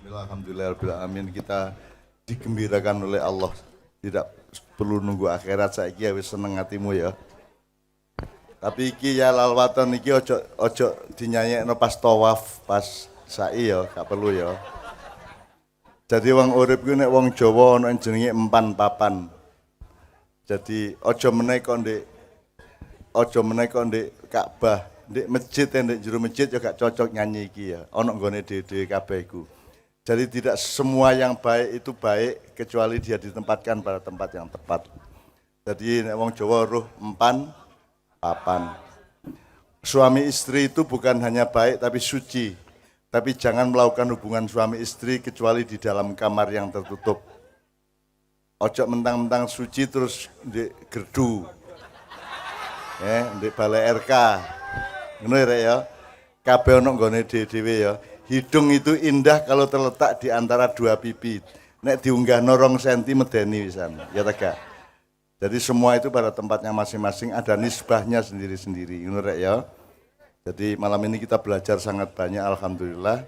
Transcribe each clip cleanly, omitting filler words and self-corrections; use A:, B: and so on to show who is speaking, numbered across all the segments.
A: Alhamdulillah, kita digembirakan oleh Allah. Tidak perlu nunggu akhirat, saiki wis seneng hatimu ya. Tapi iki ya lalwatan iki ojo dinyanyekno pas tawaf, pas sa'i ya, gak perlu ya. Jadi wong urip ku nek wong Jawa ana jenenge empan papan. Jadi ojo meneh kok ndek Ka'bah, ndek masjid, ndek jero masjid ya gak cocok nyanyi iki ya. Ana nggone dhewe-dhewe kabeh iku. Jadi tidak semua yang baik itu baik kecuali dia ditempatkan pada tempat yang tepat. Jadi nek wong Jawa roh empan papan. Suami istri itu bukan hanya baik tapi suci. Tapi jangan melakukan hubungan suami istri kecuali di dalam kamar yang tertutup. Ojo mentang-mentang suci terus di gerdu. Di balai RK. Ngono ya. Kabeh ono nggone dhewe ya. Hidung itu indah kalau terletak di antara dua pipi. Nek diunggah 2 senti medeni pisan. Ya tegak. Jadi semua itu pada tempatnya masing-masing, ada nisbahnya sendiri-sendiri. Ngono rek ya. Jadi malam ini kita belajar sangat banyak, alhamdulillah.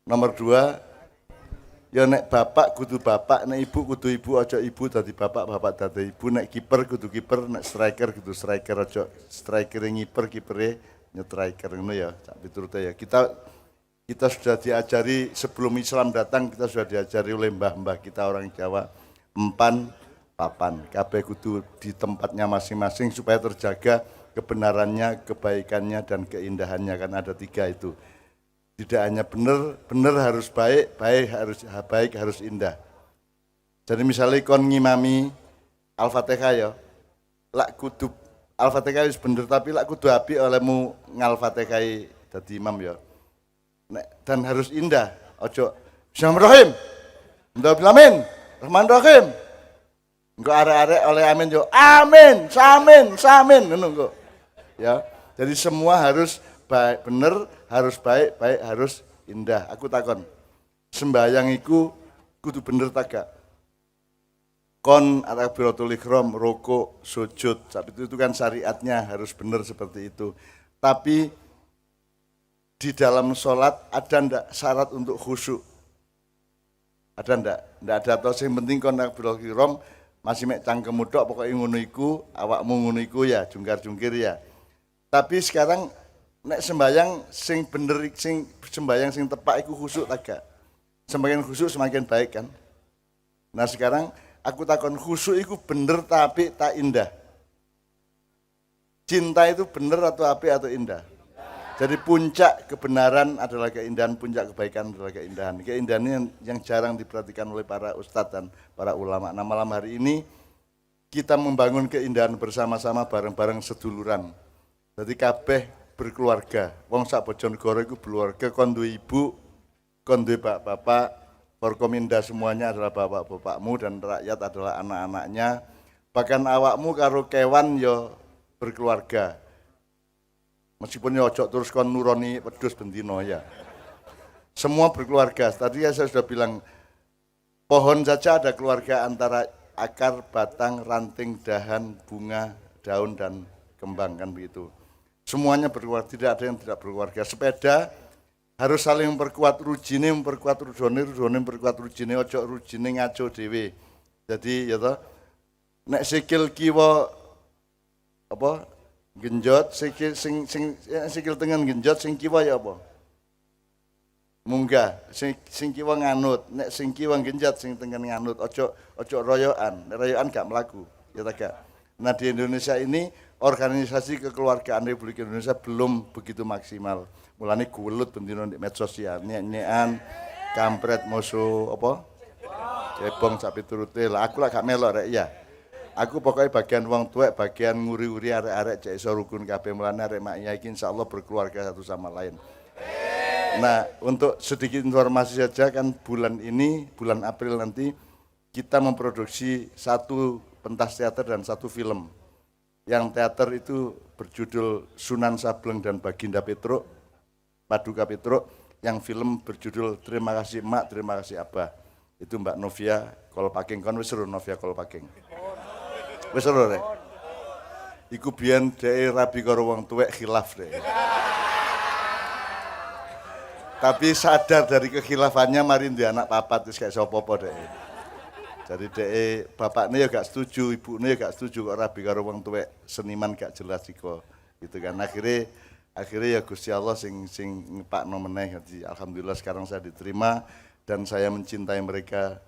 A: Nomor 2, ya nek bapak kudu bapak, nek ibu kudu ibu, ojo ibu dadi bapak, bapak dadi ibu, nek kiper kudu kiper, nek striker kudu striker, ojo striker ngiper, kipere nyetriker, ngono ya. Sak piturute ya. Kita sudah diajari sebelum Islam datang, kita sudah diajari oleh mbah-mbah kita orang Jawa, empan papan, kabeh kudu di tempatnya masing-masing supaya terjaga kebenarannya, kebaikannya, dan keindahannya, kan ada 3 itu. Tidak hanya benar harus baik, baik harus indah. Jadi misalnya kon ngimami Al-Fatihah ya, lak kudu Al-Fatihah wis bener tapi lak kudu apik olehmu ngal-Fatihah dadi imam ya. Dan harus indah, ojo Bismillahirrahmanirrahim, Bismillahirrahmanirrahim, Rahmanirrahim. Engko arek-arek oleh amin yo, amin, samin, ngono engko. Ya. Jadi semua harus baik, bener, harus baik, harus indah. Aku takon, sembayang iku kudu bener tak gak? Kon takbiratul ihram, rukuk, sujud, itu kan syariatnya harus bener seperti itu. Tapi di dalam sholat ada ndak syarat untuk khusyuk? Ada ndak? Ndak ada, atau yang penting kon takbiratul ihram masih mek cangkemmu tok pokoknya ngono iku, awakmu ngono iku ya, jungkar-jungkir ya. Tapi sekarang nek sembayang sing bener, sing sembayang sing tepak iku khusyuk tak gak? Semakin khusyuk semakin baik kan? Nah sekarang aku takon, khusyuk iku bener tapi tak indah. Cinta itu bener atau apik atau indah? Jadi puncak kebenaran adalah keindahan, puncak kebaikan adalah keindahan. Keindahan ini yang jarang diperhatikan oleh para ustadz dan para ulama. Nah malam hari ini kita membangun keindahan bersama-sama bareng-bareng seduluran. Jadi kabeh berkeluarga. Wong sak Bojonegoro iku berkeluarga, kon duwe ibu, kon duwe bapak, Forkominda semuanya adalah bapak-bapakmu dan rakyat adalah anak-anaknya. Bahkan awakmu karo kewan yo berkeluarga. Meskipun ya ojo terus kon nuroni wedhus bendino ya. Semua berkeluarga. Tadi ya saya sudah bilang, pohon saja ada keluarga antara akar, batang, ranting, dahan, bunga, daun, dan kembang, kan begitu. Semuanya berkeluarga, tidak ada yang tidak berkeluarga. Sepeda harus saling memperkuat, rujine memperkuat rujone memperkuat rujine, ojo rujine ngaco dhewe. Jadi ya toh, nek sikil kiwa apa? Genjot, sikil tengen genjot, sing kiwa ya apa? Munggah, sing kiwa nganut, nek sing kiwa genjot, sing tengen nganut, ojo royoan, royoan gak melaku, ya tak gak. Nah di Indonesia ini organisasi kekeluargaan Republik Indonesia belum begitu maksimal. Mulane gulut bendino di medsos ya, nyek-nyekan, kampret musuh apa? Cebong sak piturute lah, aku lah gak melok rek ya. Aku pokoknya bagian wong tuwek, bagian nguri-uri arek-arek cek iso rukun kabeh, mulane arek maknya iki insyaallah berkeluarga satu sama lain. Nah, untuk sedikit informasi saja kan bulan ini, bulan April nanti kita memproduksi 1 pentas teater dan 1 film. Yang teater itu berjudul Sunan Sableng dan Baginda Petruk, Paduka Petruk. Yang film berjudul Terima Kasih Emak, Terima Kasih Abah. Itu Mbak Novia Kolpaking, kan wis seru Novia Kolpaking. Wis ora rek. Iku biyen dhek rabi karo wong tuwek khilaf dhek. Tapi sadar dari kekhilafannya mari dia anak papat terus kayak sopo-sopo deh. Jadi bapaknya ya gak setuju, ibunya ya gak setuju kok rabi karo wong tuwek seniman gak jelas iko. Gitu kan. Akhirnya ya Gusti Allah sing ngepakno meneh. Jadi alhamdulillah sekarang saya diterima dan saya mencintai mereka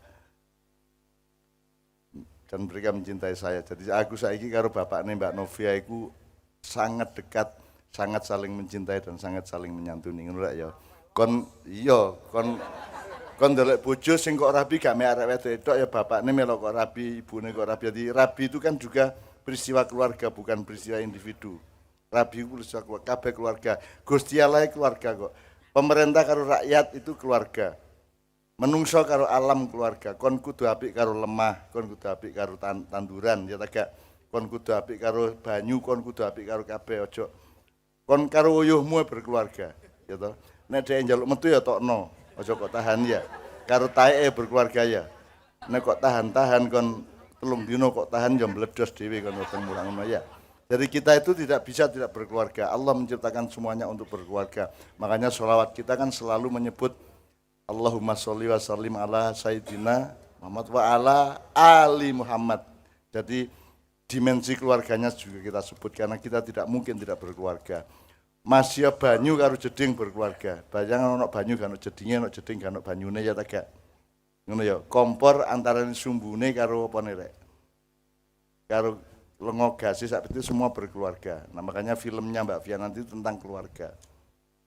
A: dan mereka mencintai saya. Jadi aku saiki karo bapaknya Mbak Novia iku sangat dekat, sangat saling mencintai dan sangat saling menyantuni ngono ya. Kon ndelok bojo sing kok rabi gak mek arek wedok tok ya bapakne melok kok rabi, ibune kok rabi. Jadi rabi itu kan juga peristiwa keluarga bukan peristiwa individu. Rabi itu peristiwa keluarga, kabeh keluarga. Gusti Allah keluarga kok. Pemerintah karo rakyat itu keluarga. Menungso karo alam keluarga. Kon kudu apik karo lemah, kon kudu apik karo tanduran ya tak. Kon kudu apik karo banyu, kon kudu apik karo kabeh aja. Kon karo uyuhmu berkeluarga, ya toh. Nek dhek njaluk metu ya tokno, aja kok tahan ya. Karo taeke berkeluarga ya. Nek kok tahan-tahan kon 3 dino kok tahan ya meledos dhewe kon weteng mulang ngono ya. Jadi kita itu tidak bisa tidak berkeluarga. Allah menciptakan semuanya untuk berkeluarga. Makanya sholawat kita kan selalu menyebut Allahumma sholli wa sallim ala sayyidina Muhammad wa ala ali Muhammad. Jadi dimensi keluarganya juga kita sebut karena kita tidak mungkin tidak berkeluarga. Masya banyu karo jeding berkeluarga. Bayang ono banyu kan ono jedinge, ono jeding kan ono banyune ya ta gak. Ngono ya, kompor antarané sumbune karo apa rek. Karo lengo gasi sak itu semua berkeluarga. Nah, makanya filmnya Mbak Fia nanti tentang keluarga.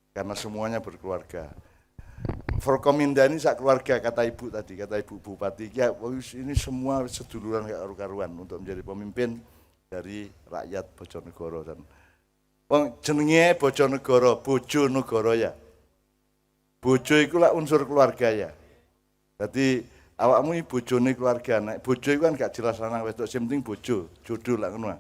A: Karena semuanya berkeluarga. Forkominda ini sak keluarga kata ibu tadi, kata ibu bupati. Ya, ini semua seduluran gak karu-karuan untuk menjadi pemimpin dari rakyat Bojonegoro dan wong jenenge Bojonegoro ya. Bojo iku lah unsur keluarga ya. Jadi awakmu iki bojone keluarga. Nek bojo iku kan gak jelas lanang wedok, sing penting bojo, jodoh lah ngono.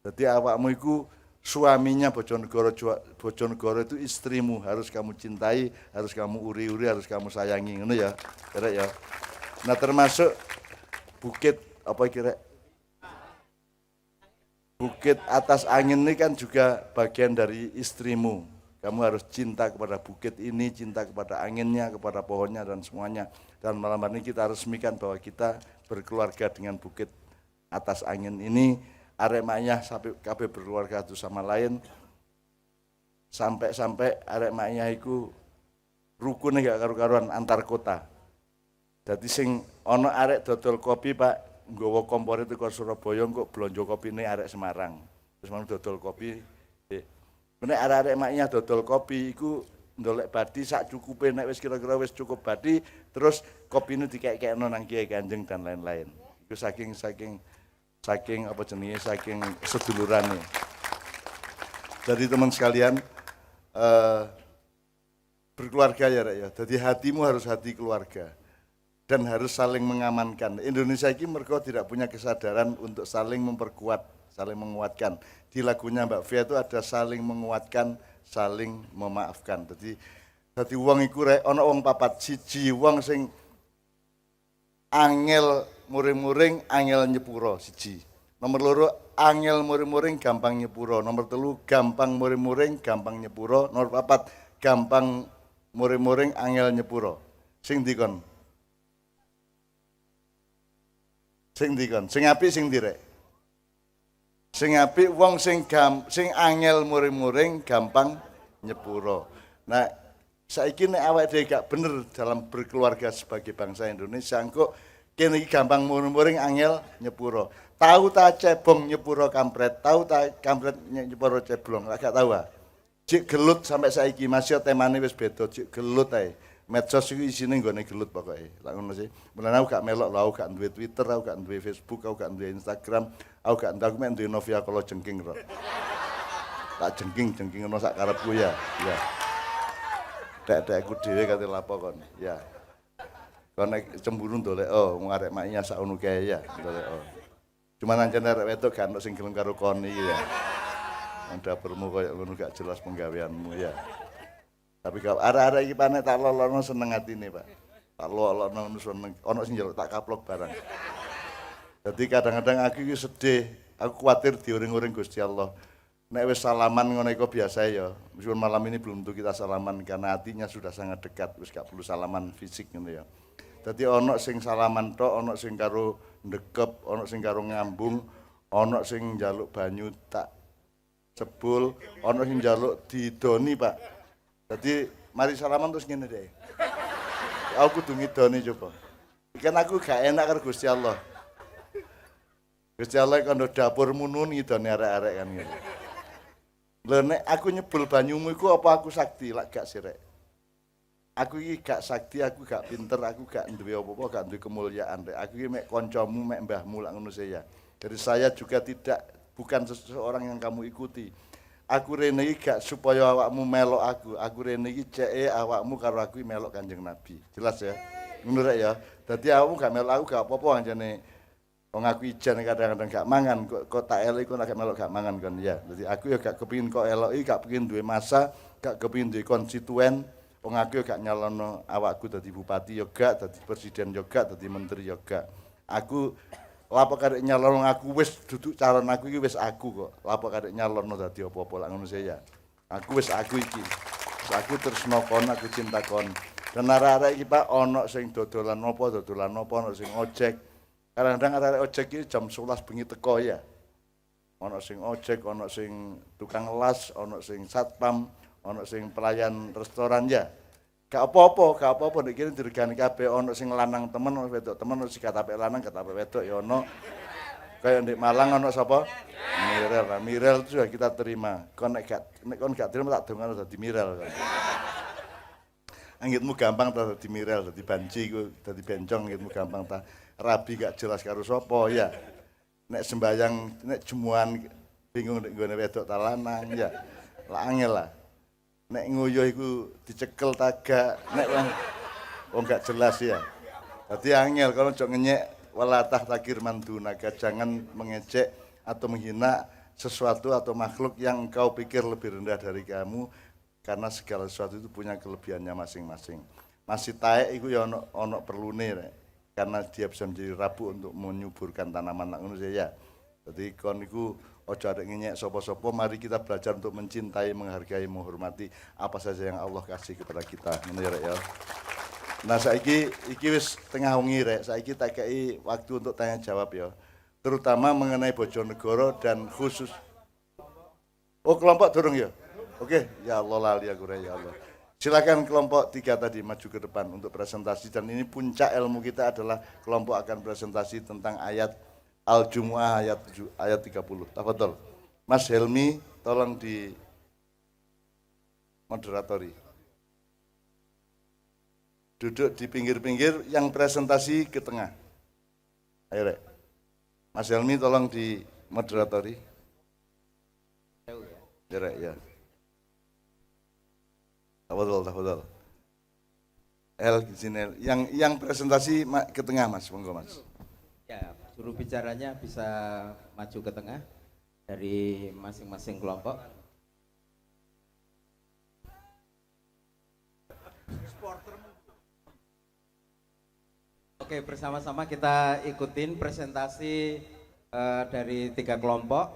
A: Jadi awakmu iku suaminya Bojonegoro. Bojonegoro itu istrimu, harus kamu cintai, harus kamu uri-uri, harus kamu sayangi ngono ya. Rek ya. Nah termasuk bukit apa kira Bukit atas angin ini kan juga bagian dari istrimu. Kamu harus cinta kepada bukit ini, cinta kepada anginnya, kepada pohonnya dan semuanya. Dan malam hari ini kita resmikan bahwa kita berkeluarga dengan bukit atas angin ini. Aremanya sampai kabeh berkeluarga satu sama lain. Sampai aremanya itu rukunnya gak karu-karuan antar kota. Jadi sing ono arek dodol kopi Pak, nggawa kompor itu ke Surabaya kok blonjo kopine arek Semarang. Terus mau dodol kopi. Nek arek-arek maknya dodol kopi iku ndolek badi sak cukupe nek wis kira-kira wis cukup badi terus kopine dikek-kekno nang Kiai Kanjeng dan lain-lain. Iku saking apa jenenge saking sedulurane. Jadi teman sekalian berkeluarga ya Rek ya. Jadi hatimu harus hati keluarga. Dan harus saling mengamankan. Indonesia ini mereka tidak punya kesadaran untuk saling memperkuat, saling menguatkan. Di lagunya Mbak Fia itu ada saling menguatkan, saling memaafkan. Jadi wong iku rek ana wong papat, siji wong sing angel muring-muring, angel nyepuro siji. Nomor loro angel muring-muring gampang nyepuro. Nomor telu gampang muring-muring, gampang nyepuro. Nomor papat gampang muring-muring, angel nyepuro. Sing dikon sing dikon, sing apik sing direk. Sing apik wong sing angel muring-muring gampang nyepuro. Nah, saiki nek awake dhewe gak bener dalam berkeluarga sebagai bangsa Indonesia, engko kene iki gampang muring-muring angel nyepuro. Tahu ta cebong nyepuro kampret, tahu ta kampret nyepuro ceblong, gak tahu ah. Jik gelut sampai saiki masih temane wis beda, jik gelut ae. Medsos itu isinya nggone gelut pokoknya. Lah ngono sih. Mulane aku gak melok lah, aku gak duwe Twitter, aku gak duwe Facebook, aku gak duwe Instagram, aku gak duwe Novia kalau jengking kok. Tak jengking ono sak karepku ya. Ya. Dek-dekku dhewe kate lapo kon. Ya. Kon nek cemburu ndolek wong arek maknya sak ono kae ya, ndolek. Cuma nancen arek wedok gak ono sing gelem karo kon iki ya. Nang dapurmu koyo ngono gak jelas penggaweanmu ya. Tapi kalau arah-arah iki panek tak lolono seneng atine, Pak. Tak lolono seneng, ono sing njaluk tak kaplok barang. Jadi kadang-kadang aku iki sedih, aku khawatir diuring-uring Gusti Allah. nek wis salaman ngono iku biasa ya. Meskipun malam ini belum tentu kita salaman karena hatinya sudah sangat dekat, wis gak perlu salaman fisik ngono ya. Dadi ana sing salaman tok, ana sing karo ndekep, ana sing karo ngambung, ana sing njaluk banyu tak sebul, ana sing njaluk didoni, Pak. Dadi mari salaman terus ngene deh. Aku kudu ngidoni coba. Ikan aku gak enak karo Gusti Allah. Gusti Allah kan dapurmu nun ngidoni arek-arek kan gitu. Lho nek aku nyebul banyumu iku apa aku sakti lak gak sirek. Aku iki gak sakti, aku gak pinter, aku gak duwe apa-apa, gak duwe kemuliaan. Aku iki mek kancamu, mek mbahmu lak ngono saya. Jadi saya juga bukan seseorang yang kamu ikuti. Aku rene iki gak supaya awakmu melok aku. Aku rene iki ceke awakmu karo aku melok Kanjeng Nabi. Jelas ya? Ngono rek ya. Dadi awakmu gak melok aku gak apa-apa anjane. Wong aku ijan kadang-kadang gak mangan kok tak elok iku nek melok gak mangan kan ya. Dadi aku ya gak kepengin kok eloki, gak kepengin duwe masa, gak kepengin duwe konstituen. Wong aku ya gak nyalono awakku dadi bupati ya gak, dadi presiden ya gak, dadi menteri ya gak. Aku lapo karek nyalono aku wis duduk calon aku iki wis aku kok. Lapo karek nyalono dadi apa-apa lak ngono saya. Aku wis aku iki. Wis aku tresno kon, aku cinta kon. Dan arek-arek iki Pak ana sing dodolan apa, ana sing ojek. Kadang-kadang arek ojek iki jam 11 bengi teko ya. Ana sing ojek, ana sing tukang las, ana sing satpam, ana sing pelayan restoran ya. Gak apa-apa nek kene diregani kabeh ana sing lanang temen, ana wedok temen, ana sing katapek lanang, katapek wedok ya ana. Kaya ndek Malang ana sapa? Mirel. Nah, Mirel itu sudah kita terima. Kon nek kon gak terima tak dongano dadi Mirel. Anggitmu gampang ta dadi Mirel, dadi banci iku, dadi bencong anggitmu gampang ta. Rabi gak jelas karo sapa ya. Nek sembayang, nek jemuan bingung nek nggone wedok ta lanang ya. Lah angel lah. Nek nguyuh iku dicekel tagak, nek wong gak jelas ya. Dadi angel kalau ojo ngenyek walatah takir mandunaga, jangan mengejek atau menghina sesuatu atau makhluk yang engkau pikir lebih rendah dari kamu karena segala sesuatu itu punya kelebihannya masing-masing. Masih taek iku ya ono perlune rek. Karena dia bisa menjadi rabuk untuk menyuburkan tanaman ngono ya. Jadi kon iku ojo arek ngenyek sapa-sapa, mari kita belajar untuk mencintai, menghargai, menghormati apa saja yang Allah kasih kepada kita. Ngono ya rek ya. Nah saiki iki wis tengah wengi rek, saiki tak kei waktu untuk tanya jawab ya. Terutama mengenai Bojonegoro dan khusus kelompok durung ya. Oke, ya Allah lali aku rek ya Allah. Silakan kelompok 3 tadi maju ke depan untuk presentasi dan ini puncak ilmu kita adalah kelompok akan presentasi tentang ayat Al-Jumu'ah ayat 30. Tafadhol. Mas Helmi tolong di moderatori. Duduk di pinggir-pinggir yang presentasi ke tengah. Ayo rek. Mas Helmi tolong di moderatori. Ya rek ya. Tafadhol. Sini. Yang presentasi ke tengah Mas, monggo Mas.
B: Ya, juru bicaranya bisa maju ke tengah dari masing-masing kelompok. Oke, bersama-sama kita ikutin presentasi dari 3 kelompok.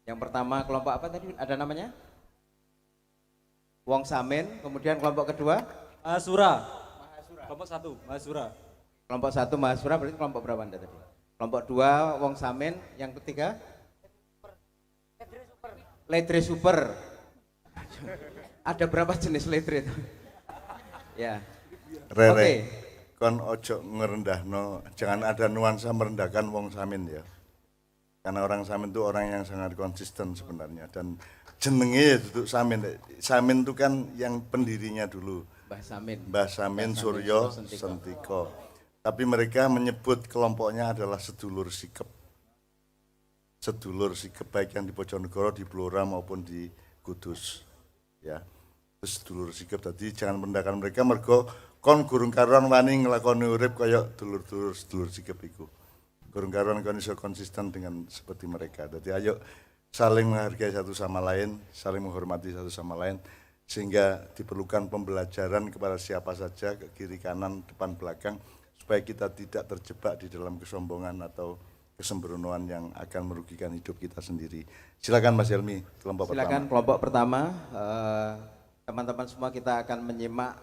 B: Yang pertama kelompok apa tadi? Ada namanya? Wong Samin, kemudian kelompok kedua
C: Mahasura. Kelompok 1 Mahasura.
B: Kelompok 1 Mahasura, berarti kelompok berapa Anda tadi? Kelompok 2 Wong Samin, yang ketiga Ledre Super. Ada berapa jenis ledre itu? Ya.
A: Rere, kon ojo ngerendahno, jangan ada nuansa merendahkan Wong Samin ya. Karena orang Samin itu orang yang sangat konsisten sebenarnya dan jenenge duduk Samin. Samin itu kan yang pendirinya dulu. Mbah Samin Suryo Sentiko. Tapi mereka menyebut kelompoknya adalah sedulur sikep. Sedulur sikep baik yang di Bojonegoro, di Blora maupun di Kudus. Ya. Terus sedulur sikep tadi jangan merendahkan mereka mergo kon gurung karuan wani nglakoni urip kaya dulur-dulur sedulur sikep iku. Gurung karuan kon iso konsisten dengan seperti mereka. Jadi ayo saling menghargai satu sama lain, saling menghormati satu sama lain, sehingga diperlukan pembelajaran kepada siapa saja, ke kiri kanan, depan belakang, supaya kita tidak terjebak di dalam kesombongan atau kesembronoan yang akan merugikan hidup kita sendiri. Silakan Mas Helmi, kelompok
B: Silakan
A: pertama.
B: kelompok pertama. Teman-teman semua kita akan menyimak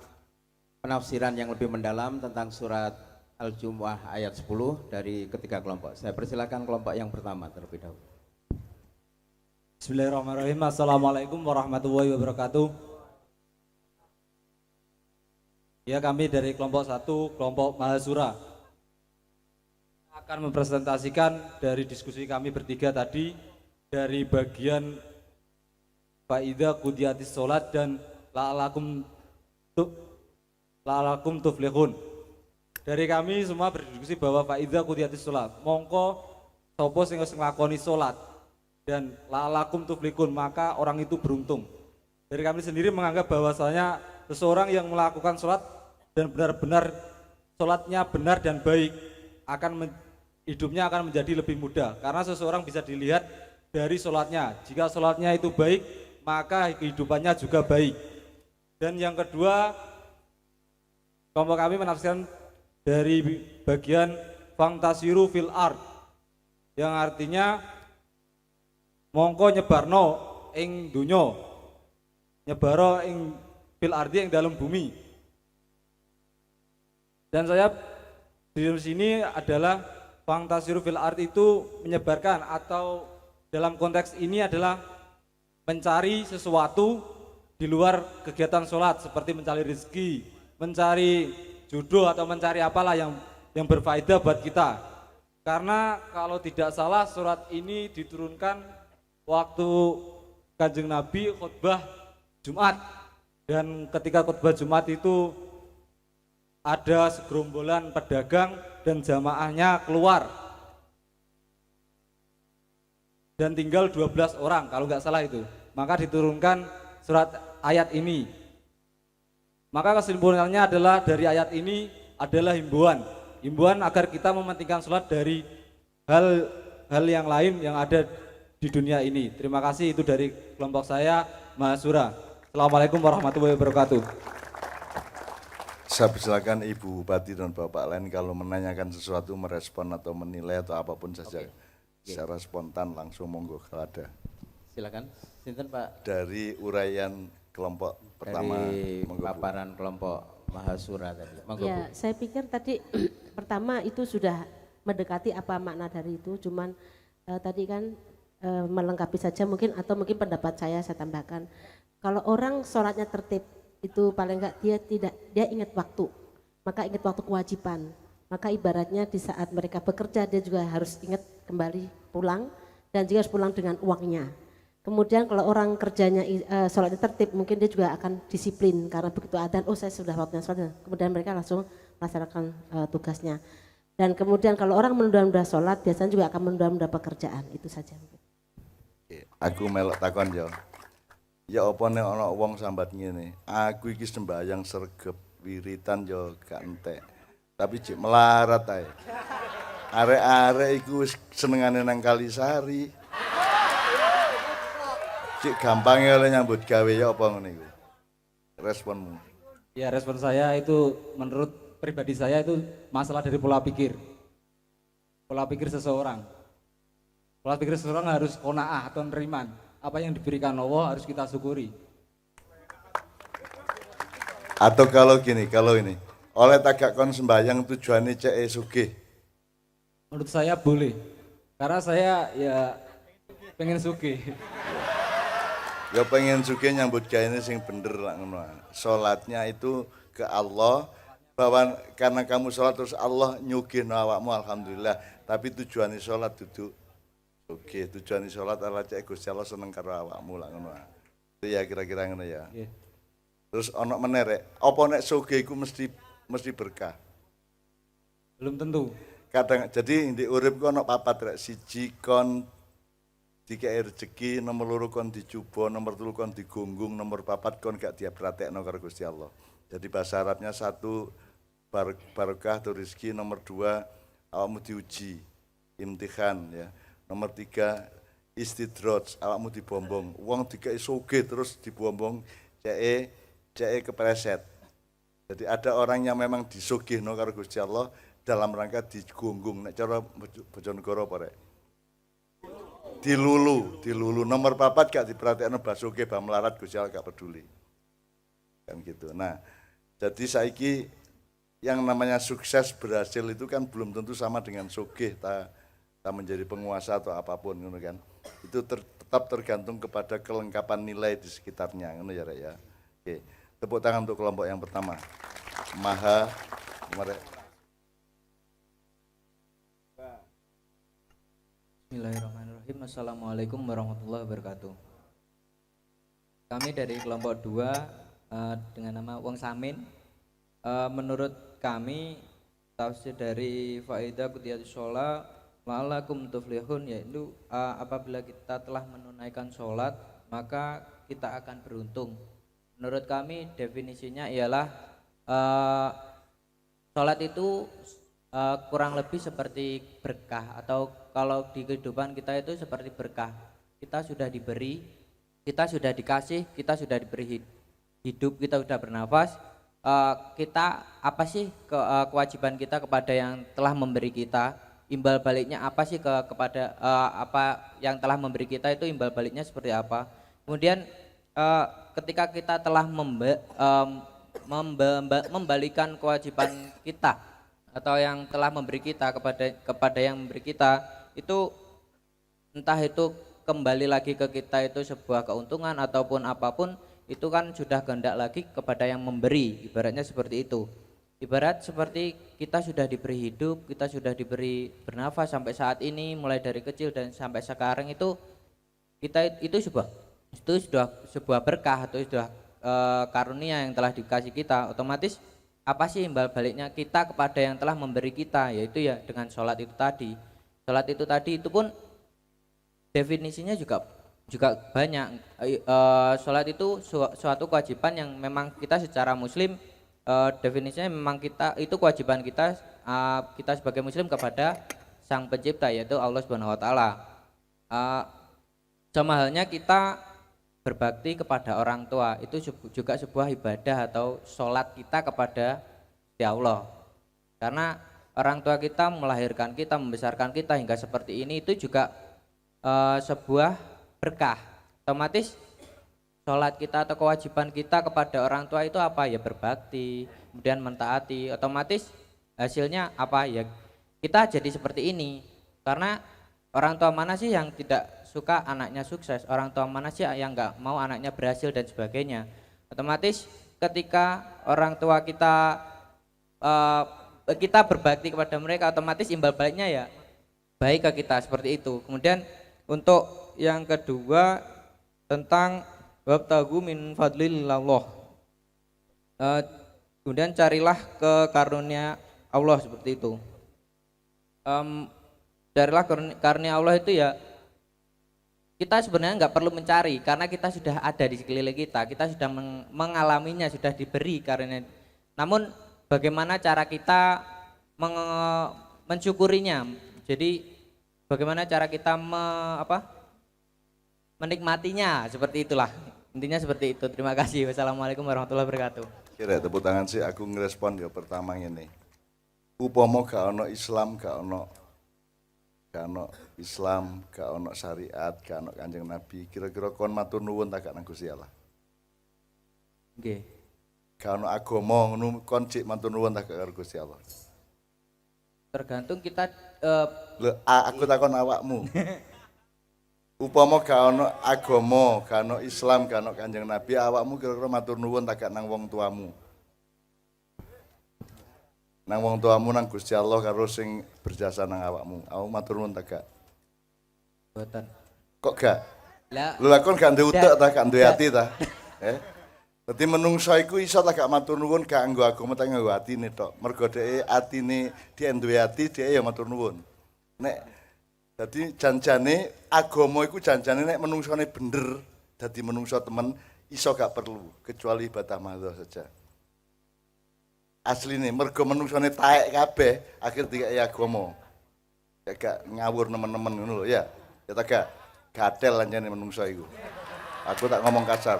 B: penafsiran yang lebih mendalam tentang surat Al-Jumu'ah ayat 10 dari ketiga kelompok. Saya persilakan kelompok yang pertama terlebih dahulu.
C: Bismillahirrahmanirrahim. Assalamualaikum warahmatullahi wabarakatuh. Ya, kami dari kelompok 1, kelompok Mahasura akan mempresentasikan dari diskusi kami bertiga tadi dari bagian faida qudiyatis sholat dan la'alakum tuflihun. Dari kami semua berdiskusi bahwa faida qudiyatis sholat, mongko sapa sing wis nglakoni sholat dan la'alakum tuflihun, maka orang itu beruntung. Dari kami sendiri menganggap bahwasanya seseorang yang melakukan sholat dan benar-benar sholatnya benar dan baik, hidupnya akan menjadi lebih mudah, karena seseorang bisa dilihat dari sholatnya. Jika sholatnya itu baik, maka kehidupannya juga baik. Dan yang kedua, kelompok kami menafsirkan dari bagian fantasiru fil ard, yang artinya mongko nyebarno ing dunyo, nyebaro ing fil ardi, ing dalam bumi. Dan saya di sini adalah fantasiru fil ard itu menyebarkan, atau dalam konteks ini adalah mencari sesuatu di luar kegiatan sholat, seperti mencari rezeki, mencari jodoh, atau mencari apalah yang berfaedah buat kita. Karena kalau tidak salah surat ini diturunkan waktu Kanjeng Nabi khutbah Jumat, dan ketika khutbah Jumat itu ada segerombolan pedagang dan jamaahnya keluar, dan tinggal 12 orang kalau nggak salah itu, maka diturunkan surat ayat ini. Maka kesimpulannya adalah dari ayat ini adalah himbauan agar kita mementingkan sholat dari hal yang lain yang ada di dunia ini. Terima kasih, itu dari kelompok saya, Mahasura. Assalamualaikum warahmatullahi wabarakatuh.
A: Saya persilakan Ibu Bupati dan Bapak lain kalau menanyakan sesuatu, merespon atau menilai atau apapun saja. Secara spontan langsung, monggo kalau ada.
B: Silakan, sinten Pak.
A: Dari uraian kelompok pertama,
B: Dari
A: monggo, Bu.
B: paparan kelompok Mahasura tadi. Monggo,
D: Ya,
B: Bu.
D: saya pikir tadi pertama itu sudah mendekati apa makna dari itu, cuman tadi kan melengkapi saja mungkin, atau mungkin pendapat saya tambahkan. Kalau orang sholatnya tertib, itu paling enggak dia ingat waktu, maka ingat waktu kewajiban. Maka ibaratnya di saat mereka bekerja, dia juga harus ingat kembali pulang, dan juga harus pulang dengan uangnya. Kemudian kalau orang kerjanya sholatnya tertib, mungkin dia juga akan disiplin, karena begitu adzan, oh saya sudah waktunya sholat, kemudian mereka langsung melaksanakan tugasnya. Dan kemudian kalau orang menunda-nunda sholat, biasanya juga akan menunda-nunda pekerjaan. Itu saja.
A: Aku melok takon yo. Ya apa nek ana wong sambat ngene, aku iki sembahyang sregep wiritan yo gak entek. Tapi cek melarat ae. Arek-arek iku wis senengane nang Kalisari. Cek gampang oleh nyambut gawe ya apa ngene iku. Responmu.
C: Ya, respon saya itu menurut pribadi saya itu masalah dari pola pikir. Pola pikir seseorang. Pola pikir seseorang harus qanaah atau neriman. Apa yang diberikan Allah harus kita syukuri.
A: Atau kalau gini, kalau ini oleh tagak kon sembahyang tujuannya cek sugih.
C: Menurut saya boleh. Karena saya ya pengen sugih.
A: Ya pengen sugih nyambut gawe ini sing bener lah ngono. Salatnya itu ke Allah, bahwa karena kamu sholat terus Allah nyugihno awakmu, alhamdulillah. Tapi tujuannya sholat duduk oke, tujuannya sholat adalah cek Gusti Allah seneng karo awakmu lah ngono. Itu ya kira-kira ngono ya.
C: Yeah.
A: Terus ono meneh rek, apa nek sugih iku mesti berkah?
C: Belum tentu.
A: Kadang jadi di urip ku ono papat rek, siji kon dikei rezeki, nomor loro kon dicoba, nomor telu kon digunggung, nomor papat kon gak dipratekno karo Gusti Allah. Jadi bahasa Arabnya satu barokah atau rezeki, nomor dua awakmu diuji, imtihan ya. Nomor tiga istidraj, awakmu dibombong. Wong dikei sugih terus dibombong, ceke kepleset. Jadi ada orang yang memang disugihno karo Gusti Allah, dalam rangka digunggung nek cara Bojonegoro apa rek? Dilulu nomor 4 gak diperhatikno Basuki Bah melarat Gusti Allah gak peduli. Kan gitu. Nah, jadi saiki yang namanya sukses berhasil itu kan belum tentu sama dengan sugih ta menjadi penguasa atau apapun ngono kan. Itu tetap tergantung kepada kelengkapan nilai di sekitarnya ngono ya rek ya. Oke. Tepuk tangan untuk kelompok yang pertama. Maha Merek.
E: Bismillahirrahmanirrahim. Assalamualaikum warahmatullahi wabarakatuh. Kami dari kelompok 2 dengan nama Wong Samin. Menurut kami tafsir dari Faidah Qudhiyatus Shalah la'allakum tuflihun, yaitu apabila kita telah menunaikan sholat maka kita akan beruntung. Menurut kami definisinya ialah sholat itu kurang lebih seperti berkah, atau kalau di kehidupan kita itu seperti berkah. Kita sudah diberi, kita sudah dikasih, kita sudah diberi hidup, kita sudah bernafas. Kita apa sih kewajiban kita kepada yang telah memberi kita? Imbal baliknya apa sih kepada apa yang telah memberi kita itu imbal baliknya seperti apa? Kemudian ketika kita telah membalikan kewajiban kita atau yang telah memberi kita kepada yang memberi kita, itu entah itu kembali lagi ke kita itu sebuah keuntungan ataupun apapun, itu kan sudah kehendak lagi kepada yang memberi. Ibaratnya seperti itu. Ibarat seperti kita sudah diberi hidup, kita sudah diberi bernafas sampai saat ini, mulai dari kecil dan sampai sekarang itu kita itu sudah sebuah berkah atau sudah karunia yang telah dikasih kita. Otomatis apa sih imbal baliknya kita kepada yang telah memberi kita, yaitu ya dengan sholat itu tadi. Sholat itu tadi itu pun definisinya juga banyak. Sholat itu suatu kewajiban yang memang kita secara muslim, definisinya memang kita itu kewajiban kita, kita sebagai muslim kepada sang pencipta, yaitu Allah Subhanahu wa taala. Sama halnya kita berbakti kepada orang tua, itu juga sebuah ibadah atau sholat kita kepada Allah. Karena orang tua kita melahirkan kita, membesarkan kita hingga seperti ini, itu juga sebuah berkah. Otomatis sholat kita atau kewajiban kita kepada orang tua itu apa? Ya berbakti, kemudian mentaati. Otomatis hasilnya apa? Ya kita jadi seperti ini. Karena orang tua mana sih yang tidak suka anaknya sukses? Orang tua mana sih yang nggak mau anaknya berhasil dan sebagainya? Otomatis ketika orang tua kita kita berbakti kepada mereka, otomatis imbal baliknya ya baik ke kita, seperti itu. Kemudian untuk yang kedua tentang wabtagu min fadlillah, kemudian carilah ke karunia Allah, seperti itu. Carilah karunia Allah itu ya kita sebenarnya nggak perlu mencari, karena kita sudah ada di sekeliling kita sudah mengalaminya, sudah diberi karunia. Namun bagaimana cara kita mensyukurinya? Jadi bagaimana cara kita menikmatinya, seperti itulah. Intinya seperti itu. Terima kasih. Wassalamualaikum warahmatullahi wabarakatuh.
A: Kira tepuk tangan sih aku ngerespon ya pertama ini. Upama gak ono Islam, gak ono Islam, gak ono syariat, gak ono Kanjeng Nabi, kira-kira kon matur nuwun tak gak nang Gusti Allah?
E: Nggih.
A: Gak ono agama ngono kon cik matur nuwun tak gak karo Gusti Allah?
E: Tergantung kita
A: aku takon awakmu. Upama gak ono agama, gak ono Islam, gak ono Kanjeng Nabi, awakmu kira-kira matur nuwun tak gak nang wong tuamu? Nang wong tuamu nang Gusti Allah karo sing berjasa nang awakmu. Awakmu matur nuwun tak gak?
E: Boten.
A: Kok gak?
E: Lah,
A: Lha kon gak duwe utek ta, gak duwe ati ta? Dadi menungso iku iso tak gak matur nuwun gak nggo agama tak nggo atine tok. Mergo dhek atine dhek duwe ati, dhek ya matur nuwun. Nek dadi janjane agama iku janjane nek menungsone bener dadi menungso temen iso gak perlu kecuali ibadah mahdoh saja. Asline mergo menungsone taek kabeh akhir dikai agama. Gak ngawur nemen-nemen ngono lho ya. Ya tak gak gatel anjane menungso iku. Aku tak ngomong kasar.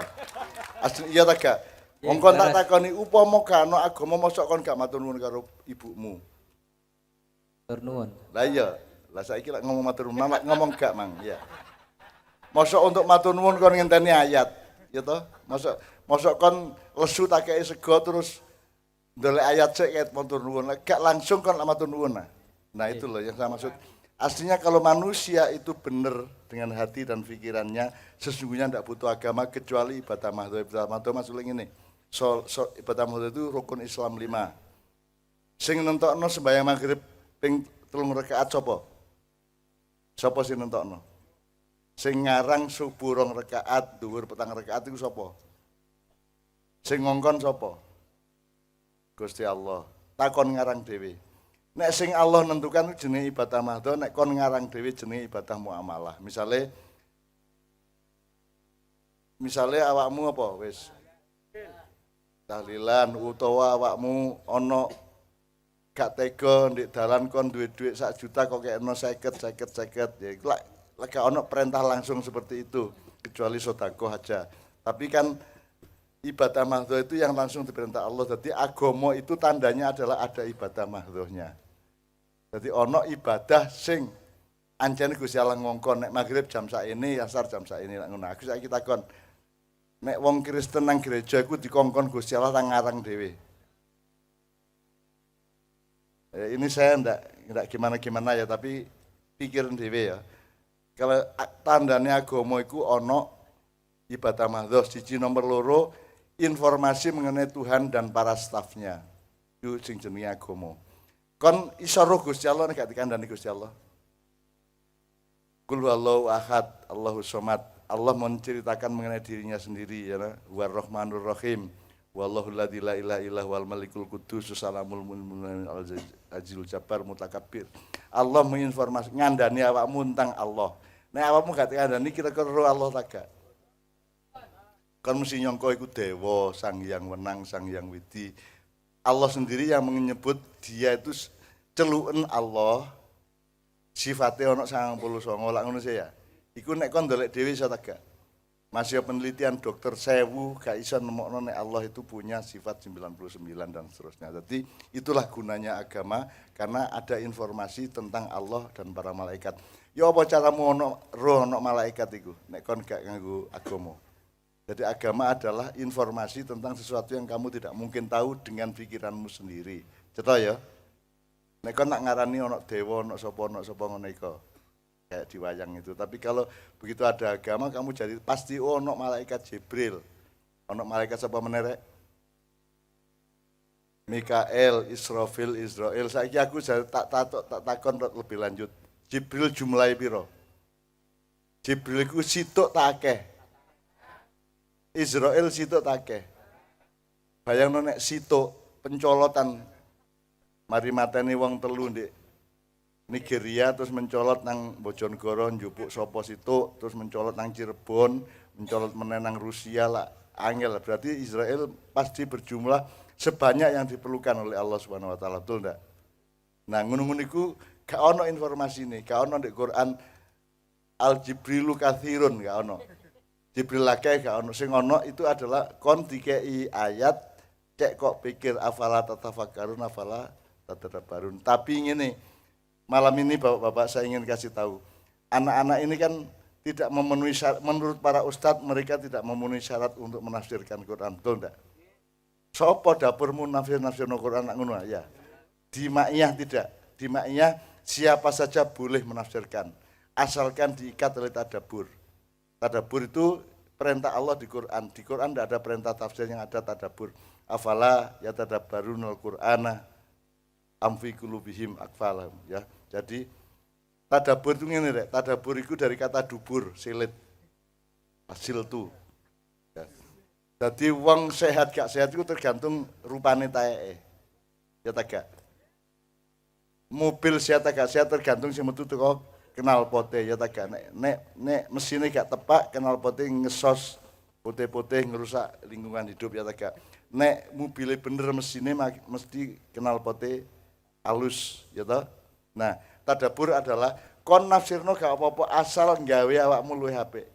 A: Asli iya ta gak? Wong kon tak takoni upama gak ana agama mosok kon gak matur nuwun karo ibumu.
E: Tur nuwun.
A: Lah iya, lah saiki lek ngomong matur nuwun, ngomong gak mang, ya. Mosok untuk matur nuwun kon ngenteni ayat, ya toh? Mosok kon lesu tak kei sego terus ndelok ayat sik ket matur nuwun, gak langsung kon matur nuwun. Nah, itu loh yang saya maksud. Aslinya kalau manusia itu benar dengan hati dan pikirannya, sesungguhnya tidak butuh agama kecuali ibadah mahdoh. Ibadah mahdoh maksudnya ini, ibadah mahdoh itu rukun Islam 5. Sing nentokno sembahyang maghrib ping 3 rakaat sapa? Sapa sing nentokno? Sing ngarang subuh 2 rakaat, dhuwur 4 rakaat iku sapa? Sing ngongkon sapa? Gusti Allah. Takon ngarang dhewe. Nek sing Allah nentukan jenenge ibadah mahdoh, nek kon ngarang dhewe jenenge ibadah muamalah. Misale awakmu apa wis tahlilan utawa awakmu ana gak tega ndek dalan kon duwe dhuwit 1 juta kok kekno 50 ya iku lek gak ana perintah langsung seperti itu kecuali sedekah aja. Tapi kan ibadah mahdoh itu yang langsung diperintah Allah. Jadi agama itu tandanya adalah ada ibadah mahdohnya. Jadi ono ibadah sing ancene Gusti Allah ngongkon nek maghrib jam saiki, asar jam saiki lak ngono. Aku saiki takon. Nek wong Kristen nang gereja iku dikongkon Gusti Allah nang ngarang dhewe. Ini saya ndak gimana-gimana ya, tapi pikirin dhewe ya. Kalau tandane agama iku ono ibadah mahdoh, siji nomor loro informasi mengenai Tuhan dan para stafnya. Itu sing jenenge agama. Kon iso roh Gusti Allah nek gak dikandani Gusti Allah. Qul huwallahu ahad, Allahus somad. Allah menceritakan mengenai dirinya sendiri ya, War-Rahmanur Rahim. Wallahu la ilaha illa huwal malikul quddus salamul mu'min al-azizul jabbar mutakabbir. Allah menginformasi ngandani awakmu tentang Allah. Nek awakmu gak dikandani kira-kira roh Allah tak gak? Kon mesti nyangka iku dewa, sang yang wenang, sang yang widi. Allah sendiri yang menyebut dia itu celuken Allah, sifatnya ono 99 lak ngono sih ya. Iku nek kon ndelok dhewe iso tak gak? Masih penelitian dokter 1000 gak iso nemokno nek Allah itu punya sifat 99 dan seterusnya. Jadi itulah gunanya agama karena ada informasi tentang Allah dan para malaikat. Ya apa caramu ono roh ono malaikat iku nek kon gak nganggo agama. Jadi agama adalah informasi tentang sesuatu yang kamu tidak mungkin tahu dengan pikiranmu sendiri. Cetha ya? Nek kon nak ngarani ono dewa, ono sapa ngono iku. Kayak di wayang itu. Tapi kalau begitu ada agama kamu jadi pasti ono malaikat Jibril. Ono malaikat sapa meneh? Mikael, Israfil, Israel. Saiki aku tak takon lebih lanjut. Jibril jumlahe piro? Jibril iku sitok tak akeh. Israel sitok tak akeh. Bayangno nek sitok pencolotan mari mateni wong 3 ndek Nigeria terus mencolot nang Bojonegoro njupuk sapa situk terus mencolot nang Cirebon, mencolot meneh nang Rusia lah angel. Berarti Israel pasti berjumlah sebanyak yang diperlukan oleh Allah Subhanahu wa taala, betul ndak? Nah, ngono-ngono iku gak ono informasi nih, gak ono di Quran al-Jibrilu katsirun gak ono. Jibril akeh gak ono, sing ono itu adalah kon dikei ayat cek kok pikir afala tatafakkarun afala tatadabbarun. Tapi ngene, malam ini Bapak-bapak saya ingin kasih tahu. Anak-anak ini kan tidak memenuhi syarat, menurut para ustadz mereka tidak memenuhi syarat untuk menafsirkan Quran, betul enggak? Sopo dapurmu nafsir Quran ngono ya. Di Ma'iyah tidak. Di Ma'iyah siapa saja boleh menafsirkan asalkan diikat oleh tadabbur. Tadabbur itu perintah Allah di Quran. Di Quran tidak ada perintah tafsir, yang ada tadabbur. Afala yatadabbarunal Qur'ana am fi qulubihim akfalam ya. Jadi tadabbur itu ngene rek. Tadabbur itu dari kata dubur, silit. Hasil tu. Ya. Jadi wong sehat gak sehat itu tergantung rupane taeke. Ya tak gak? Mobil sehat gak sehat tergantung sing metu teko knalpote ya tak gak. Nek mesine gak tepak knalpote ngesos putih-putih ngerusak lingkungan hidup ya tak gak. Nek mobilnya bener mesine mesti knalpote halus ya toh. Nah, tadabbur adalah kon nafsirno gak apa-apa asal nggawe awakmu luwih apik.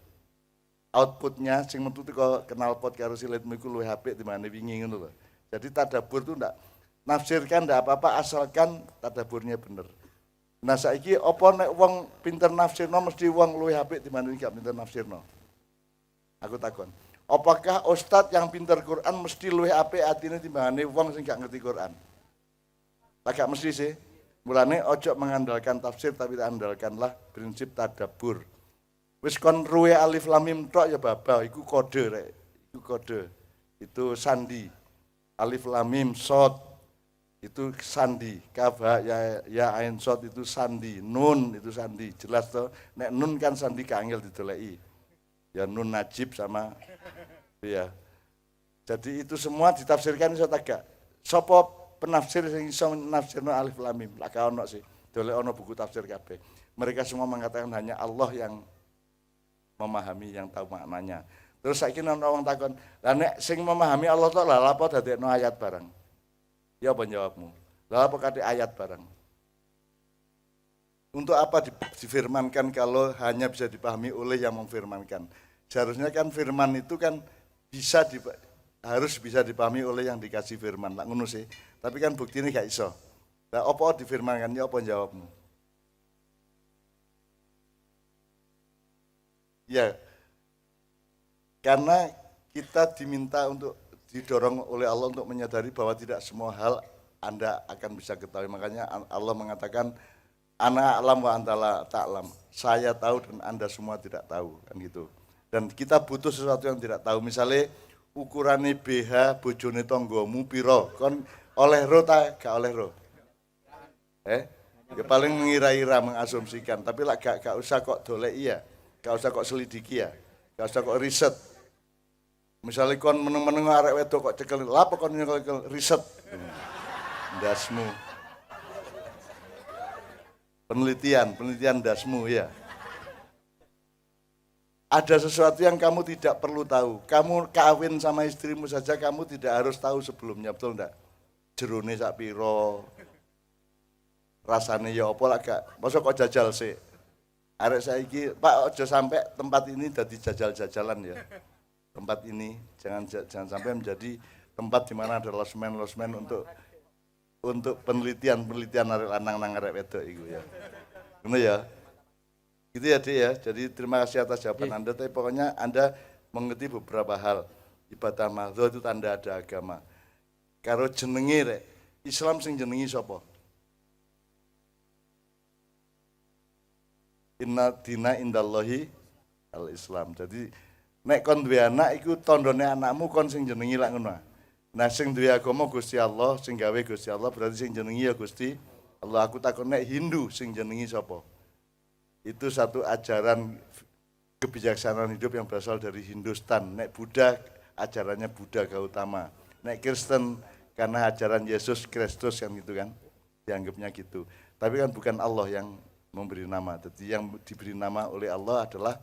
A: Outputnya sing metu teko knalpot karo silitmu iku luwih apik dimane wingi ngono lho. Jadi tadabbur itu ndak nafsirkan ndak apa-apa asalkan tadabburnya bener. Nah saiki apa nek wong pinter nafsirno mesti wong luwih apik dibanding gak pinter nafsirno? Aku takon. Apakah ustadz yang pinter Quran mesti luwih apik atine timbangane wong sing gak ngerti Quran? Lah gak mesti sih. Mulane ojo mengandalkan tafsir tapi andalkanlah prinsip tadabbur. Wis kon ruwe alif lam mim tok ya babah iku kode rek. Iku kode. Itu sandi. Alif lam mim shad itu sandi. Kaf ya ain shad itu sandi. Nun itu sandi. Jelas toh. Nek nun kan sandi kangel didoleki. Ya nun najib sama ya. Jadi itu semua ditafsirkan iso tagak. Sapa penafsir sing iso nafsirno alif lam mim? Lah ka ono sih. Dolek ono buku tafsir kabeh. Mereka semua mengatakan hanya Allah yang memahami, yang tahu maknanya. Terus saiki ono wong takon, "Lah nek sing memahami Allah tok lah apa dadekno ayat bareng?" Ya apa jawabmu? Lah apa kate ayat bareng? Untuk apa difirmankan kalau hanya bisa dipahami oleh yang memfirmankan? Seharusnya kan firman itu kan harus bisa dipahami oleh yang dikasih firman. Lah ngono sih. Tapi kan bukti ini gak iso. Lah apa difirmankan ya apa jawabmu? Ya. Karena kita diminta untuk didorong oleh Allah untuk menyadari bahwa tidak semua hal Anda akan bisa ketahui. Makanya Allah mengatakan ana alam wa antala ta'lam. Saya tahu dan Anda semua tidak tahu, kan gitu. Dan kita butuh sesuatu yang tidak tahu. Misalnya ukurane BH bojone tanggamu piro? Kon oleh ro ta gak oleh ro? Ya paling mengira-ira, mengasumsikan, tapi lah gak usah kok doleki ya. Gak usah kok selidiki ya. Gak usah kok riset. Misalnya kon meneng-meneng arek wedok kok cekel, lha apa kon nyekel riset? Ndasmu. Penelitian dasmu ya. Ada sesuatu yang kamu tidak perlu tahu. Kamu kawin sama istrimu saja kamu tidak harus tahu sebelumnya, betul enggak? Jerone sak piro? Rasane ya apa lah gak? Masa kok jajal sih? Arek saiki, Pak aja sampai tempat ini jadi jajal-jajalan ya. Tempat ini jangan sampai menjadi tempat di mana ada losmen untuk penelitian arek lanang nang arek wedok iku ya. Ngono ya. Gitu ya, Dik ya. Jadi terima kasih atas jawaban Anda, tapi pokoknya Anda mengerti beberapa hal. Ibadah mahdzur itu tanda ada agama. Karo jenenge rek, Islam sing jenengi sapa? Inna dina indallahi al-Islam. Jadi nek kon duwe anak iku tandane anakmu kon sing jenengi lak ngono. Nah sing duwe agama Gusti Allah, sing gawe Gusti Allah, berarti sing jenengi ya Gusti Allah. Aku takon nek Hindu sing jenengi sapa? Itu satu ajaran kebijaksanaan hidup yang berasal dari Hindustan. Nek Buddha, ajarannya Buddha Gautama. Nek Kristen, karena ajaran Yesus Kristus kan gitu kan, dianggapnya gitu. Tapi kan bukan Allah yang memberi nama. Jadi yang diberi nama oleh Allah adalah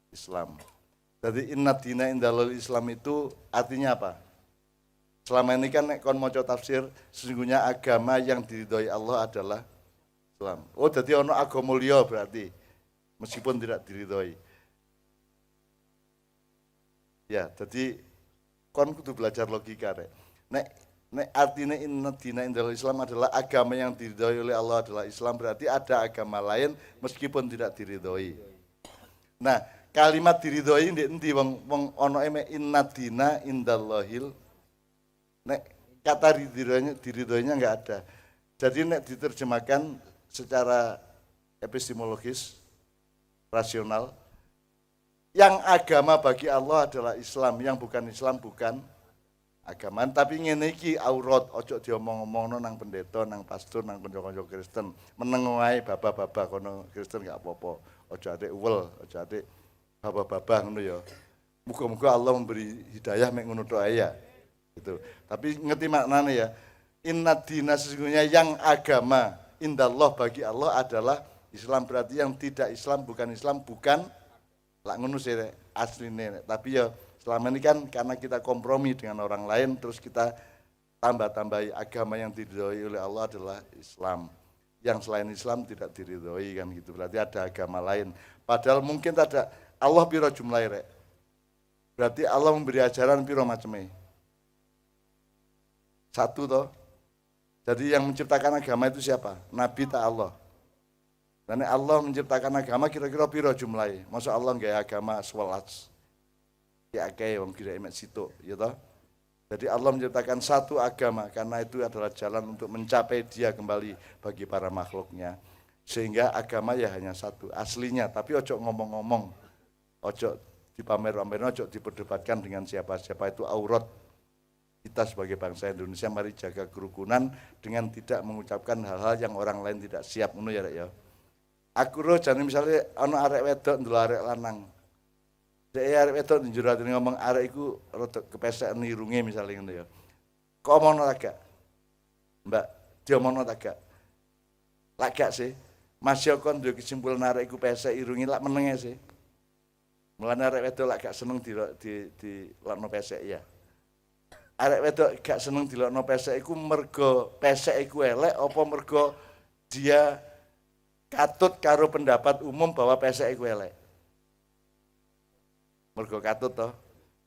A: Islam. Jadi inna dina indallahil Islam itu artinya apa? Selama ini kan nek kon maca tafsir, sesungguhnya agama yang diridhoi Allah adalah Islam. Oh, jadi ono agama liya berarti meskipun tidak diridhoi. Ya, jadi kon kudu belajar logika rek. Nek artinya inna dina indallahil Islam adalah agama yang diridhoi oleh Allah adalah Islam, berarti ada agama lain meskipun tidak diridhoi. Nah, kalimat diridhoi ndek endi wong ono inna dina indallahil. Nek kata diridhoinya enggak ada. Jadi nek diterjemahkan secara epistemologis, rasional, yang agama bagi Allah adalah Islam, yang bukan Islam bukan agama. Tapi ngene iki aurat, ojo diomong-omongno nang pendeta, nang pastor, nang kanca-kanca Kristen. Meneng wae babah-babah kono Kristen gak apa-apa. Ojo ate uwel, ojo ate babah-babah ngono ya. Muga-muga Allah memberi hidayah mek ngono tok ae ya. Gitu. Tapi ngerti maknanya ya. Inna dina sesungguhnya yang agama indallah bagi Allah adalah Islam, berarti yang tidak Islam bukan lak ngono sih asline. Tapi ya selama ini kan karena kita kompromi dengan orang lain terus kita tambah-tambahi agama yang diridhoi oleh Allah adalah Islam. Yang selain Islam tidak diridhoi kan gitu. Berarti ada agama lain. Padahal mungkin ada Allah piro jumlahe rek. Berarti Allah memberi ajaran piro macamnya? Satu toh. Jadi yang menciptakan agama itu siapa? Nabi tak Allah. Dan Allah menciptakan agama kira-kira piro jumlahnya? Masa Allah nggak agama 11? Ya akeh wong kira emek situ, ya toh. Jadi Allah menciptakan satu agama karena itu adalah jalan untuk mencapai Dia kembali bagi para makhluknya. Sehingga agama ya hanya satu aslinya, tapi ojo ngomong-ngomong, ojo dipamer-pamer, ojo diperdebatkan dengan siapa-siapa, itu aurat. Kita sebagai bangsa Indonesia mari jaga kerukunan dengan tidak mengucapkan hal-hal yang orang lain tidak siap, ngono ya Rek ya. Aku roh jane misalnya ana arek wedok ndelok arek lanang. Dek arek wedok njero atine ngomong arek iku rada kepesek irunge misalnya ngono ya. Kok omongno ta gak? Mbak, diomongno ta gak? Lak gak sih? Mas yo kon duwe kesimpulan arek iku pesek irunge lak menenge sih. Mulane arek wedok lak gak seneng di lakno pesek ya. Arek wedok gak seneng dilokno pesek iku mergo pesek iku elek apa mergo dia katut karo pendapat umum bahwa pesek iku elek. Mergo katut toh.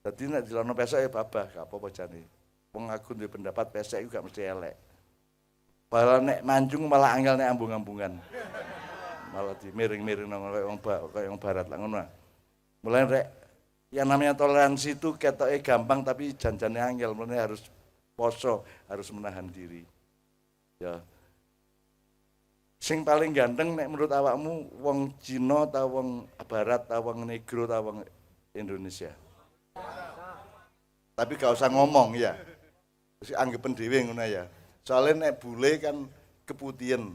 A: Dadi nek dilokno pesek ya babah, gak apa-apa jane. Wong aku duwe pendapat pesek iku gak mesti elek. Padahal nek mancung malah angel nek ambung-ambungan. Malah di miring-miring nang kaya wong barat lah ngono. Mulai rek yang namanya toleransi itu ketoknya gampang tapi janjane angel, mulai harus poso, harus menahan diri. Ya. Sing paling ganteng nek menurut awakmu wong Cina ta wong barat ta wong negro ta wong Indonesia? Tapi gak usah ngomong ya. Terus anggapan dhewe ngono ya. Soalnya nek bule kan keputihan.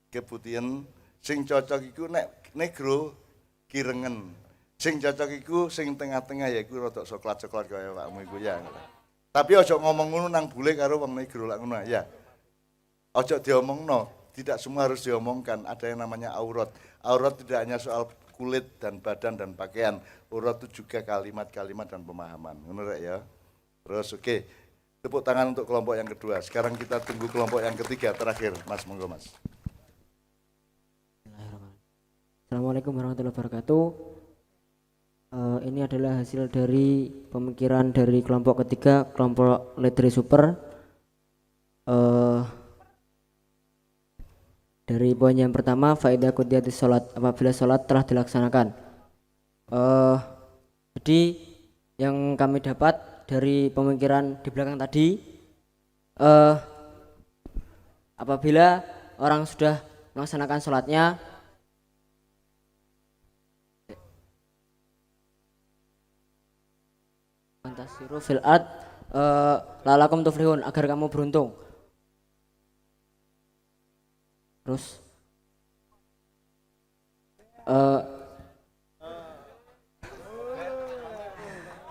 A: Keputihan sing cocok iku nek negro kirengen. Sing cocok iku sing tengah-tengah ya iku rada coklat-coklat kaya awakmu iku ya. Tapi aja ngomong ngono nang bule karo wong negro lak ngono ya. Aja diomongno, tidak semua harus diomongkan. Ada yang namanya aurat. Aurat tidak hanya soal kulit dan badan dan pakaian. Aurat itu juga kalimat-kalimat dan pemahaman. Ngono rek ya. Terus oke. Tepuk tangan untuk kelompok yang kedua. Sekarang kita tunggu kelompok yang ketiga terakhir. Mas, monggo Mas.
F: Assalamualaikum warahmatullahi wabarakatuh. Ini adalah hasil dari pemikiran dari kelompok ketiga, kelompok Letri Super. Dari poin yang pertama, faedah qudhiyatis sholat, apabila sholat telah dilaksanakan. Jadi yang kami dapat dari pemikiran di belakang tadi, apabila orang sudah melaksanakan sholatnya, antasiru fil ard lalakum tuflihun, agar kamu beruntung. Terus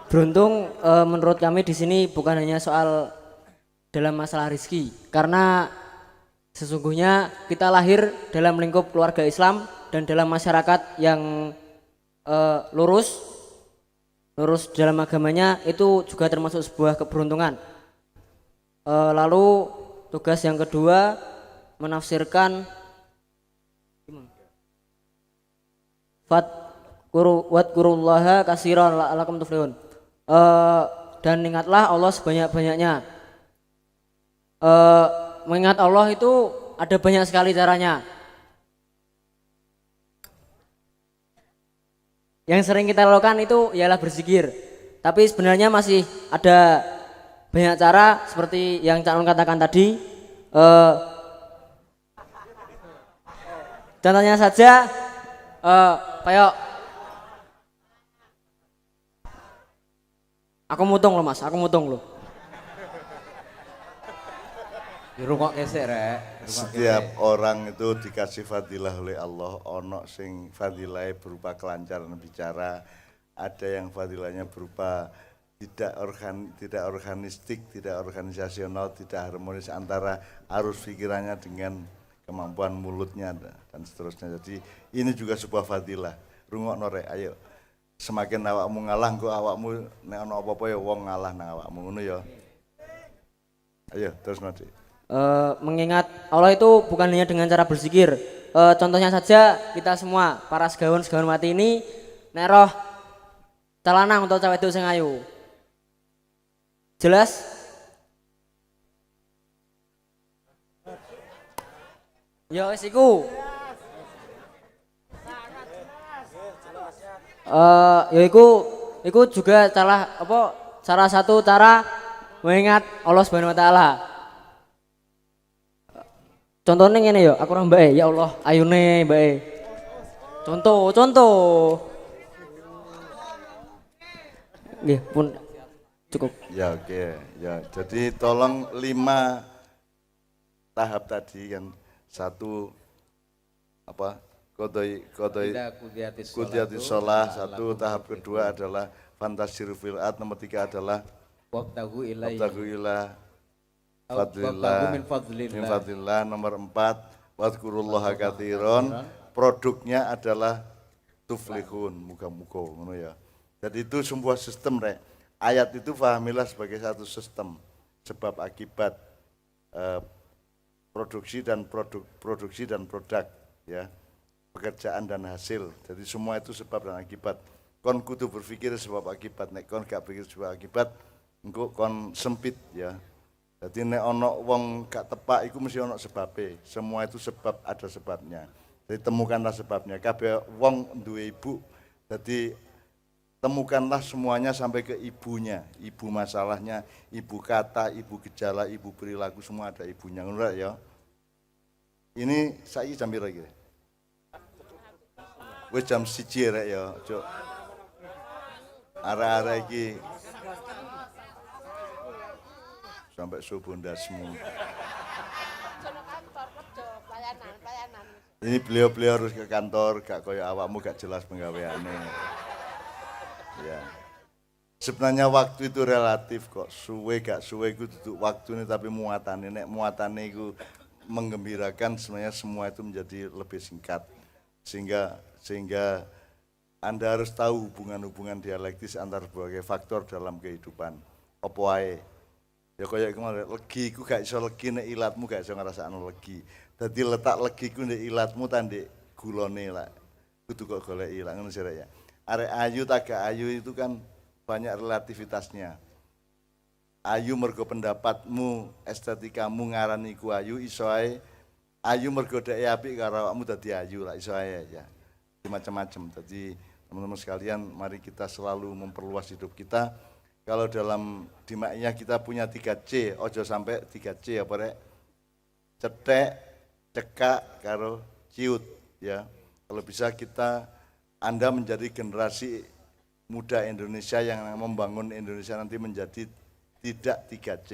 F: beruntung menurut kami di sini bukan hanya soal dalam masalah rezeki, karena sesungguhnya kita lahir dalam lingkup keluarga Islam dan dalam masyarakat yang lurus dalam agamanya, itu juga termasuk sebuah keberuntungan. Lalu tugas yang kedua, menafsirkan wadkurullaha katsiran la'allakum tuflihun, dan ingatlah Allah sebanyak-banyaknya. Mengingat Allah itu ada banyak sekali caranya. Yang sering kita lakukan itu ialah berzikir, tapi sebenarnya masih ada banyak cara seperti yang Cak Nun katakan tadi. Contohnya saja, kayak aku mutung loh Mas, aku mutung loh.
B: Dirungok kesek rek.
A: Setiap orang itu dikasih fadilah oleh Allah. Ono sing fadilah berupa kelancaran bicara, ada yang fadilahnya berupa tidak organistik, tidak organisasional, tidak harmonis antara arus pikirannya dengan kemampuan mulutnya dan seterusnya. Jadi ini juga sebuah fadilah. Rungokno rek, ayo. Semakin awakmu ngalah, kok awakmu nek ana apa-apa ya wong ngalah nang awakmu ngono ya. Ayo terus nanti.
F: Mengingat Allah itu bukan hanya dengan cara berzikir. Contohnya saja kita semua para segawan mati ini nek roh celanang untuk cewek itu sing ayu. Jelas? Ya wis iku. Iku juga salah satu cara mengingat Allah Subhanahu wa taala. Contohnya ngene yo, aku nang mbake, ya Allah, ayune mbake. Contoh. Nggih, pun cukup.
A: Ya oke, ya. Jadi tolong 5 tahap tadi kan. Satu apa? Kodoi
B: Indah kudiatis
A: kudiatis sholah. Satu tahap kedua adalah fantasiru fil ard. Nomor 3 adalah
B: wabtagu ilai
A: wabtagu ila
B: wabtagu min
A: min
B: fadlillah.
A: fadlillah. Nomor 4 wadkurullaha katsiran. Produknya adalah tuflihun, muga-muga ngono ya. Jadi itu sebuah sistem rek. Ayat itu fahamilah sebagai satu sistem sebab akibat produksi dan produk ya. Pekerjaan dan hasil. Jadi semua itu sebab dan akibat. Kon kudu berpikir sebab akibat, nek kon gak pikir sebab akibat engko kon sempit ya. Jadi nek ono wong gak tepak iku mesti ono sebabe. Semua itu sebab ada sebabnya. Jadi temukanlah sebabnya. Kabeh wong duwe ibu. Jadi temukanlah semuanya sampai ke ibunya. Ibu masalahnya, ibu kata, ibu gejala, ibu perilaku semua ada ibunya. Ngono ya. Ini saiki jam piro iki? Wis jam 1 rek ya, Cuk. Arek-arek iki sampai subuh ndasmu. Ini beliau-beliau harus ke kantor, gak koyo awakmu gak jelas penggaweane. Ya. Sebenarnya waktu itu relatif kok, suwe gak suwe itu duduk waktu ini tapi muatannya, nek muatannya itu menggembirakan sebenarnya semua itu menjadi lebih singkat. Sehingga Anda harus tahu hubungan-hubungan dialektis antar berbagai faktor dalam kehidupan. Apa wae? Ya kaya kemarin legi ku gak iso legi nek ilatmu gak iso ngrasakno legi. Dadi letak legi ku nek ilatmu ta ndek gulone lah. Kudu kok goleki lah ngono sih ya. Arek ayu tak gak ayu itu kan banyak relativitasnya. Ayu mergo pendapatmu, estetika,mu ngarani ku ayu iso ae. Ayu mergo dhek apik karo awakmu dadi ayu lah iso ae ya. Macam-macam. Jadi teman-teman sekalian mari kita selalu memperluas hidup kita. Kalau dalam dimaknya kita punya 3C, ojo sampai 3C apa rek? Cetek, cekak, karo ciut ya. Kalau bisa Anda menjadi generasi muda Indonesia yang membangun Indonesia nanti menjadi tidak 3C.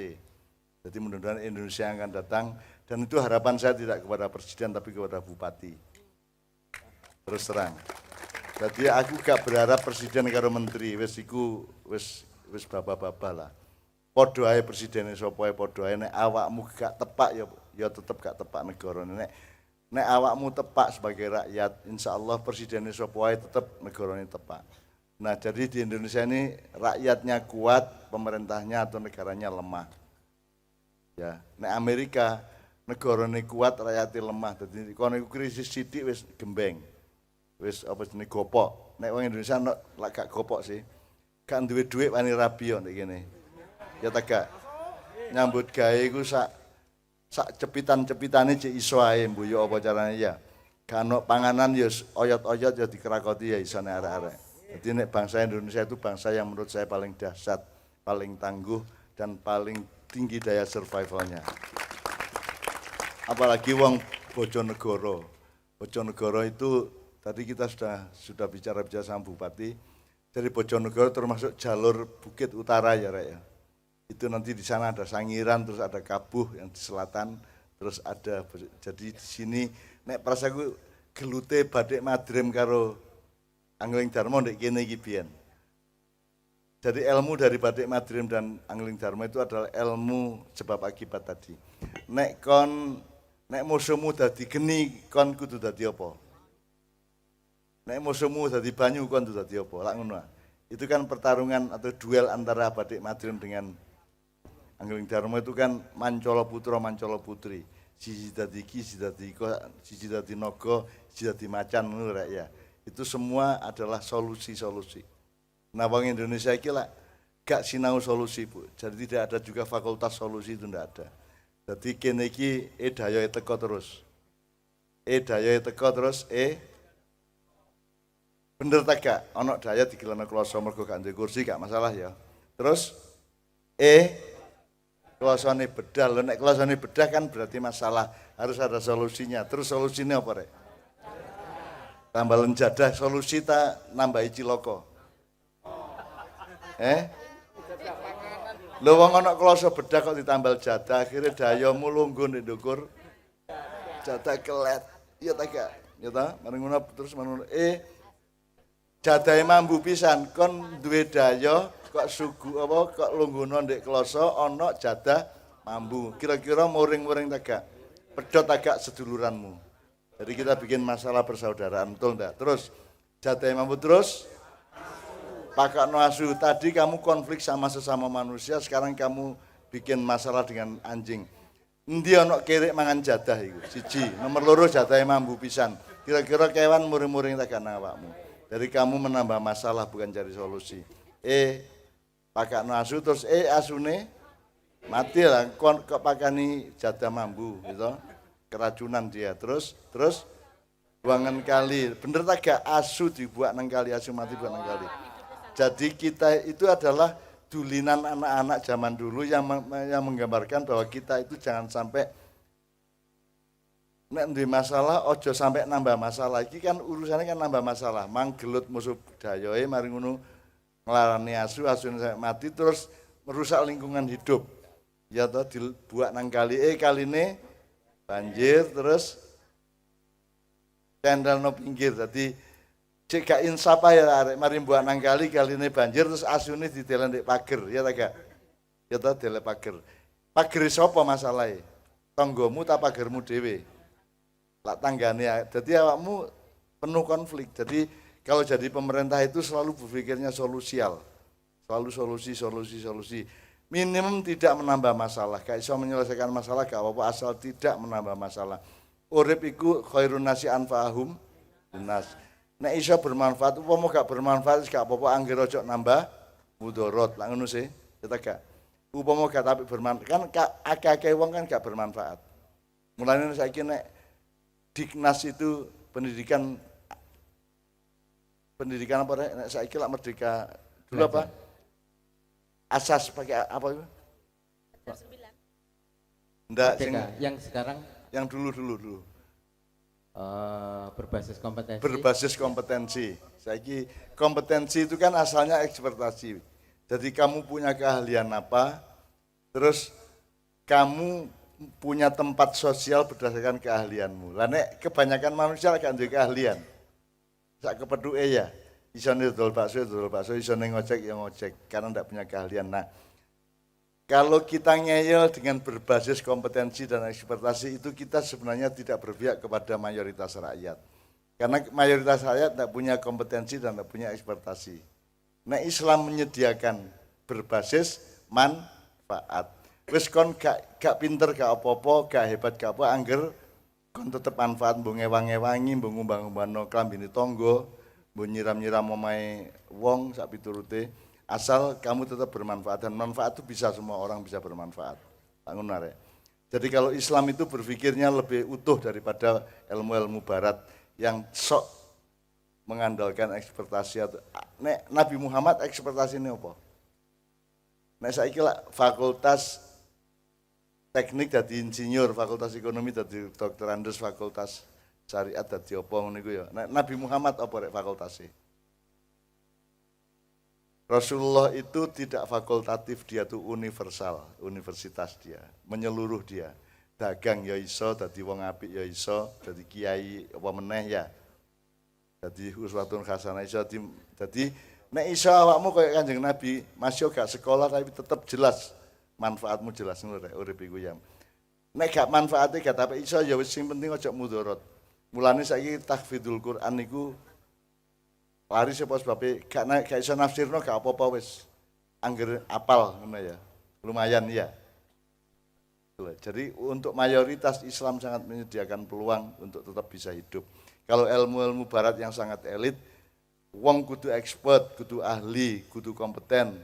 A: Jadi mudah-mudahan Indonesia yang akan datang dan itu harapan saya tidak kepada presiden tapi kepada bupati. Terus terang. Jadi aku gak berharap presiden karo menteri wis iku wis baba-baba lah. Padha ae presidene sapa ae padha ae nek awakmu gak tepak ya tetep gak tepak negara nek awakmu tepak sebagai rakyat insyaallah presidennya sapa ae tetep negarane tepak. Nah, jadi di Indonesia ini rakyatnya kuat, pemerintahnya atau negaranya lemah. Ya, nek Amerika negarane kuat, rakyatnya lemah. Jadi kono iku krisis sithik wis gembeng. Wis apa jenenge gopok. Nek wong Indonesia lak gak gopok sih. Gak duwe dhuwit wani rabi yo nek kene. Ya ta gak. Nyambut gawe iku sak cepitan-cepitane cek iso ae mbuyo apa carane ya. Gak ono panganan ya oyot-oyot ya dikerakoti ya isone arek-arek. Jadi nek bangsa Indonesia itu bangsa yang menurut saya paling dahsyat, paling tangguh dan paling tinggi daya survivalnya. Apalagi wong Bojonegoro. Bojonegoro itu tadi kita sudah bicara sama Bupati. Dari Bojonegoro termasuk jalur Bukit Utara ya Rek ya. Itu nanti di sana ada Sangiran, terus ada Kabuh yang di selatan, terus ada jadi di sini nek prasaku gelute Badik Madrim karo Angling Darmo ndek kene iki biyen. Jadi ilmu dari Badik Madrim dan Angling Darmo itu adalah ilmu sebab akibat tadi. Nek musuhmu dadi geni, kon kudu dadi apa? Nek musuhmu dadi banyu, kon kudu dadi apa? Lak ngono. Itu kan pertarungan atau duel antara Badik Madrim dengan Angling Darmo itu kan Mancala Putra, Mancala Putri. Siji dadi iki, siji dadi iko, siji dadi naga, siji dadi macan ngono rek ya. Itu semua adalah solusi-solusi. Nah, Bank Indonesia iki lah gak sinau solusi, Bu. Jadi tidak ada juga fakultas solusi itu tidak ada. Jadi kene iki dayoe teko terus. Dayoe teko terus Bener tak gak? Ono daya digelana kloso mergo gak duwe kursi gak masalah ya. Terus klosone bedah. Lho nek klosone bedah kan berarti masalah, harus ada solusinya. Terus solusinya apa rek? Tambalen jadah, solusi ta nambahi ciloko. Lho wong ana kloso bedah kok ditambal jadah, akhirnya dayamu lungguh ndek ndukur. Jadah kelet. Iya ta gak? Ya ta? Mari ngono terus ngono. Jadahe mambu pisan kon duwe daya kok sugu apa kok lungguhno ndek kloso ana jadah mambu. Kira-kira muring-muring ta gak? Pedhot ta gak seduluranmu. Jadi kita bikin masalah persaudaraan, betul enggak? Terus jadahe mambu terus pakai asu. Tadi kamu konflik sama sesama manusia, sekarang kamu bikin masalah dengan anjing. Endi ana kerek mangan jadah iku? Siji, nomor loro jadahe mambu pisan. Kira-kira kewan muring-muring tak nang awakmu. Dari kamu menambah masalah bukan cari solusi. Pakai asu terus asune mati lah. Kok pakani jadah mambu gitu. Keracunan dia. Terus buangan kali. Bener tak gak asu dibuat nang kali, asu mati buat nang kali. Jadi kita itu adalah dulinan anak-anak zaman dulu yang menggambarkan bahwa kita itu jangan sampai nek duwe masalah ojo sampai nambah masalah. Iki kan urusannya kan nambah masalah. Manggelut musuh dayoe mari ngono nglarani asune sampai mati terus merusak lingkungan hidup. Ya toh dibuat nang kali kaline banjir terus tendal no pinggir. Jadi cek gak insaf ya arek mari buat nang kaline banjir terus asune didelen ndek pager ya ta gak? Ya ta dele pager. Pager sapa masalahe? Tanggamu ta pagermu dhewe? Lah tanggane jadi awakmu penuh konflik. Jadi kalau jadi pemerintah itu selalu berpikirnya solusial. Selalu solusi. Minimum tidak menambah masalah. Gak iso menyelesaikan masalah gak apa-apa asal tidak menambah masalah. Urip iku khairun nasi anfa'ahum linnas. Nek iso bermanfaat, upama gak bermanfaat gak apa-apa anggere ojo nambah mudorot. Lah ngono sih, kita gak. Upama gak tapi bermanfaat, kan akeh-akeh wong kan gak bermanfaat. Mulane saiki nek Diknas itu pendidikan apa nek saiki lak merdeka dulu apa? Asas pakai apa itu? Enggak,
B: yang sekarang
A: yang dulu.
B: berbasis
A: kompetensi. Saiki kompetensi itu kan asalnya ekspertasi. Jadi kamu punya keahlian apa, terus kamu punya tempat sosial berdasarkan keahlianmu. Lah nek kebanyakan manusia gak duwe keahlian. Sak kepeduke ya, iso dodol bakso, iso ngojek ya ngojek karena ndak punya keahlian. Nah, kalau kita ngeyel dengan berbasis kompetensi dan ekspertasi itu kita sebenarnya tidak berpihak kepada mayoritas rakyat. Karena mayoritas rakyat tidak punya kompetensi dan tidak punya ekspertasi. Nah Islam menyediakan berbasis manfaat. Wis kon gak pinter gak apa-apa, gak hebat gak apa, angger kon tetep manfaat mbok ngewang-ngewangi, mbok ngumbang-ngumbangno klambine tangga, mbok nyiram-nyiram omahe wong sak piturute. Asal kamu tetap bermanfaat dan manfaat itu bisa semua orang bisa bermanfaat. Bangun arek. Jadi kalau Islam itu berpikirnya lebih utuh daripada ilmu-ilmu barat yang sok mengandalkan ekspertasi atau nek Nabi Muhammad ekspertasi ini apa? Nek saiki lak fakultas teknik dadi insinyur, fakultas ekonomi dadi dokter Andes, fakultas syariat dadi apa ngono iku ya. Nek Nabi Muhammad apa rek fakultase? Rasulullah itu tidak fakultatif, dia tuh universal, universitas dia, menyeluruh dia. Dagang ya iso, dadi wong apik ya iso, dadi kiai apa meneh ya. Dadi uswatun hasanah iso dadi nek iso awakmu kaya Kanjeng Nabi, masih gak sekolah tapi tetap jelas manfaatmu jelas ngono rek urip iku ya. Nek gak manfaate gak tapi iso ya wis sing penting aja mudorot. Mulane saiki tahfidzul Quran niku lari sapa sebabe gak iso nafsirno gak apa-apa wis angger apal ngono ya. Lumayan ya. Jadi untuk mayoritas Islam sangat menyediakan peluang untuk tetap bisa hidup. Kalau ilmu-ilmu barat yang sangat elit, wong kudu expert, kudu ahli, kudu kompeten.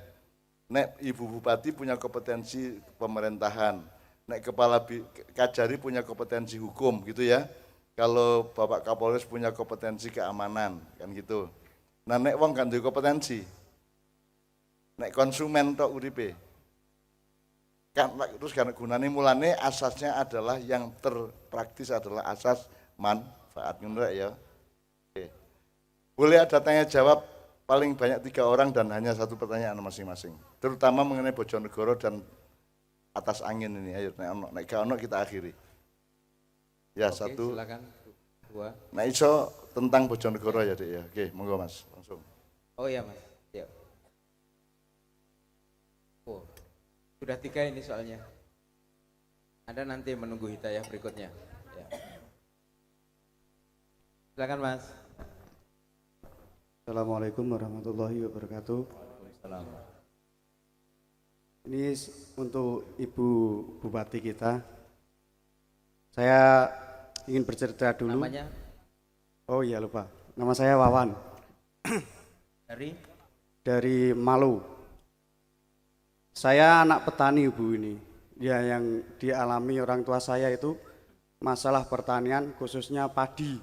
A: Nek ibu bupati punya kompetensi pemerintahan, nek kepala Kajari punya kompetensi hukum gitu ya. Kalau Bapak Kapolres punya kompetensi keamanan kan gitu. Nah nek wong gak duwe kompetensi. Nek konsumen tok uripe. Kan terus kan gunane mulane asasnya adalah yang terpraktis adalah asas manfaat ngono ya. Oke. Boleh ada tanya jawab paling banyak 3 orang dan hanya 1 pertanyaan masing-masing. Terutama mengenai Bojonegoro dan atas angin ini. Ayo nek gak ono kita akhiri. Ya,
B: Oke,
A: 1.
B: silakan 2.
A: Nah iso tentang Bojonegoro ya Dek ya. Oke, monggo Mas, langsung.
B: Oh iya Mas. Ya. Oh, sudah 3 ini soalnya. Anda nanti menunggu hidayah berikutnya. Ya. Silakan Mas.
G: Assalamualaikum warahmatullahi wabarakatuh.
B: Waalaikumsalam.
G: Ini untuk Ibu Bupati kita. Saya ingin bercerita dulu.
B: Namanya
G: Oh iya lupa. Nama saya Wawan dari Malu. Saya anak petani Ibu ini. Ya yang dialami orang tua saya itu masalah pertanian khususnya padi.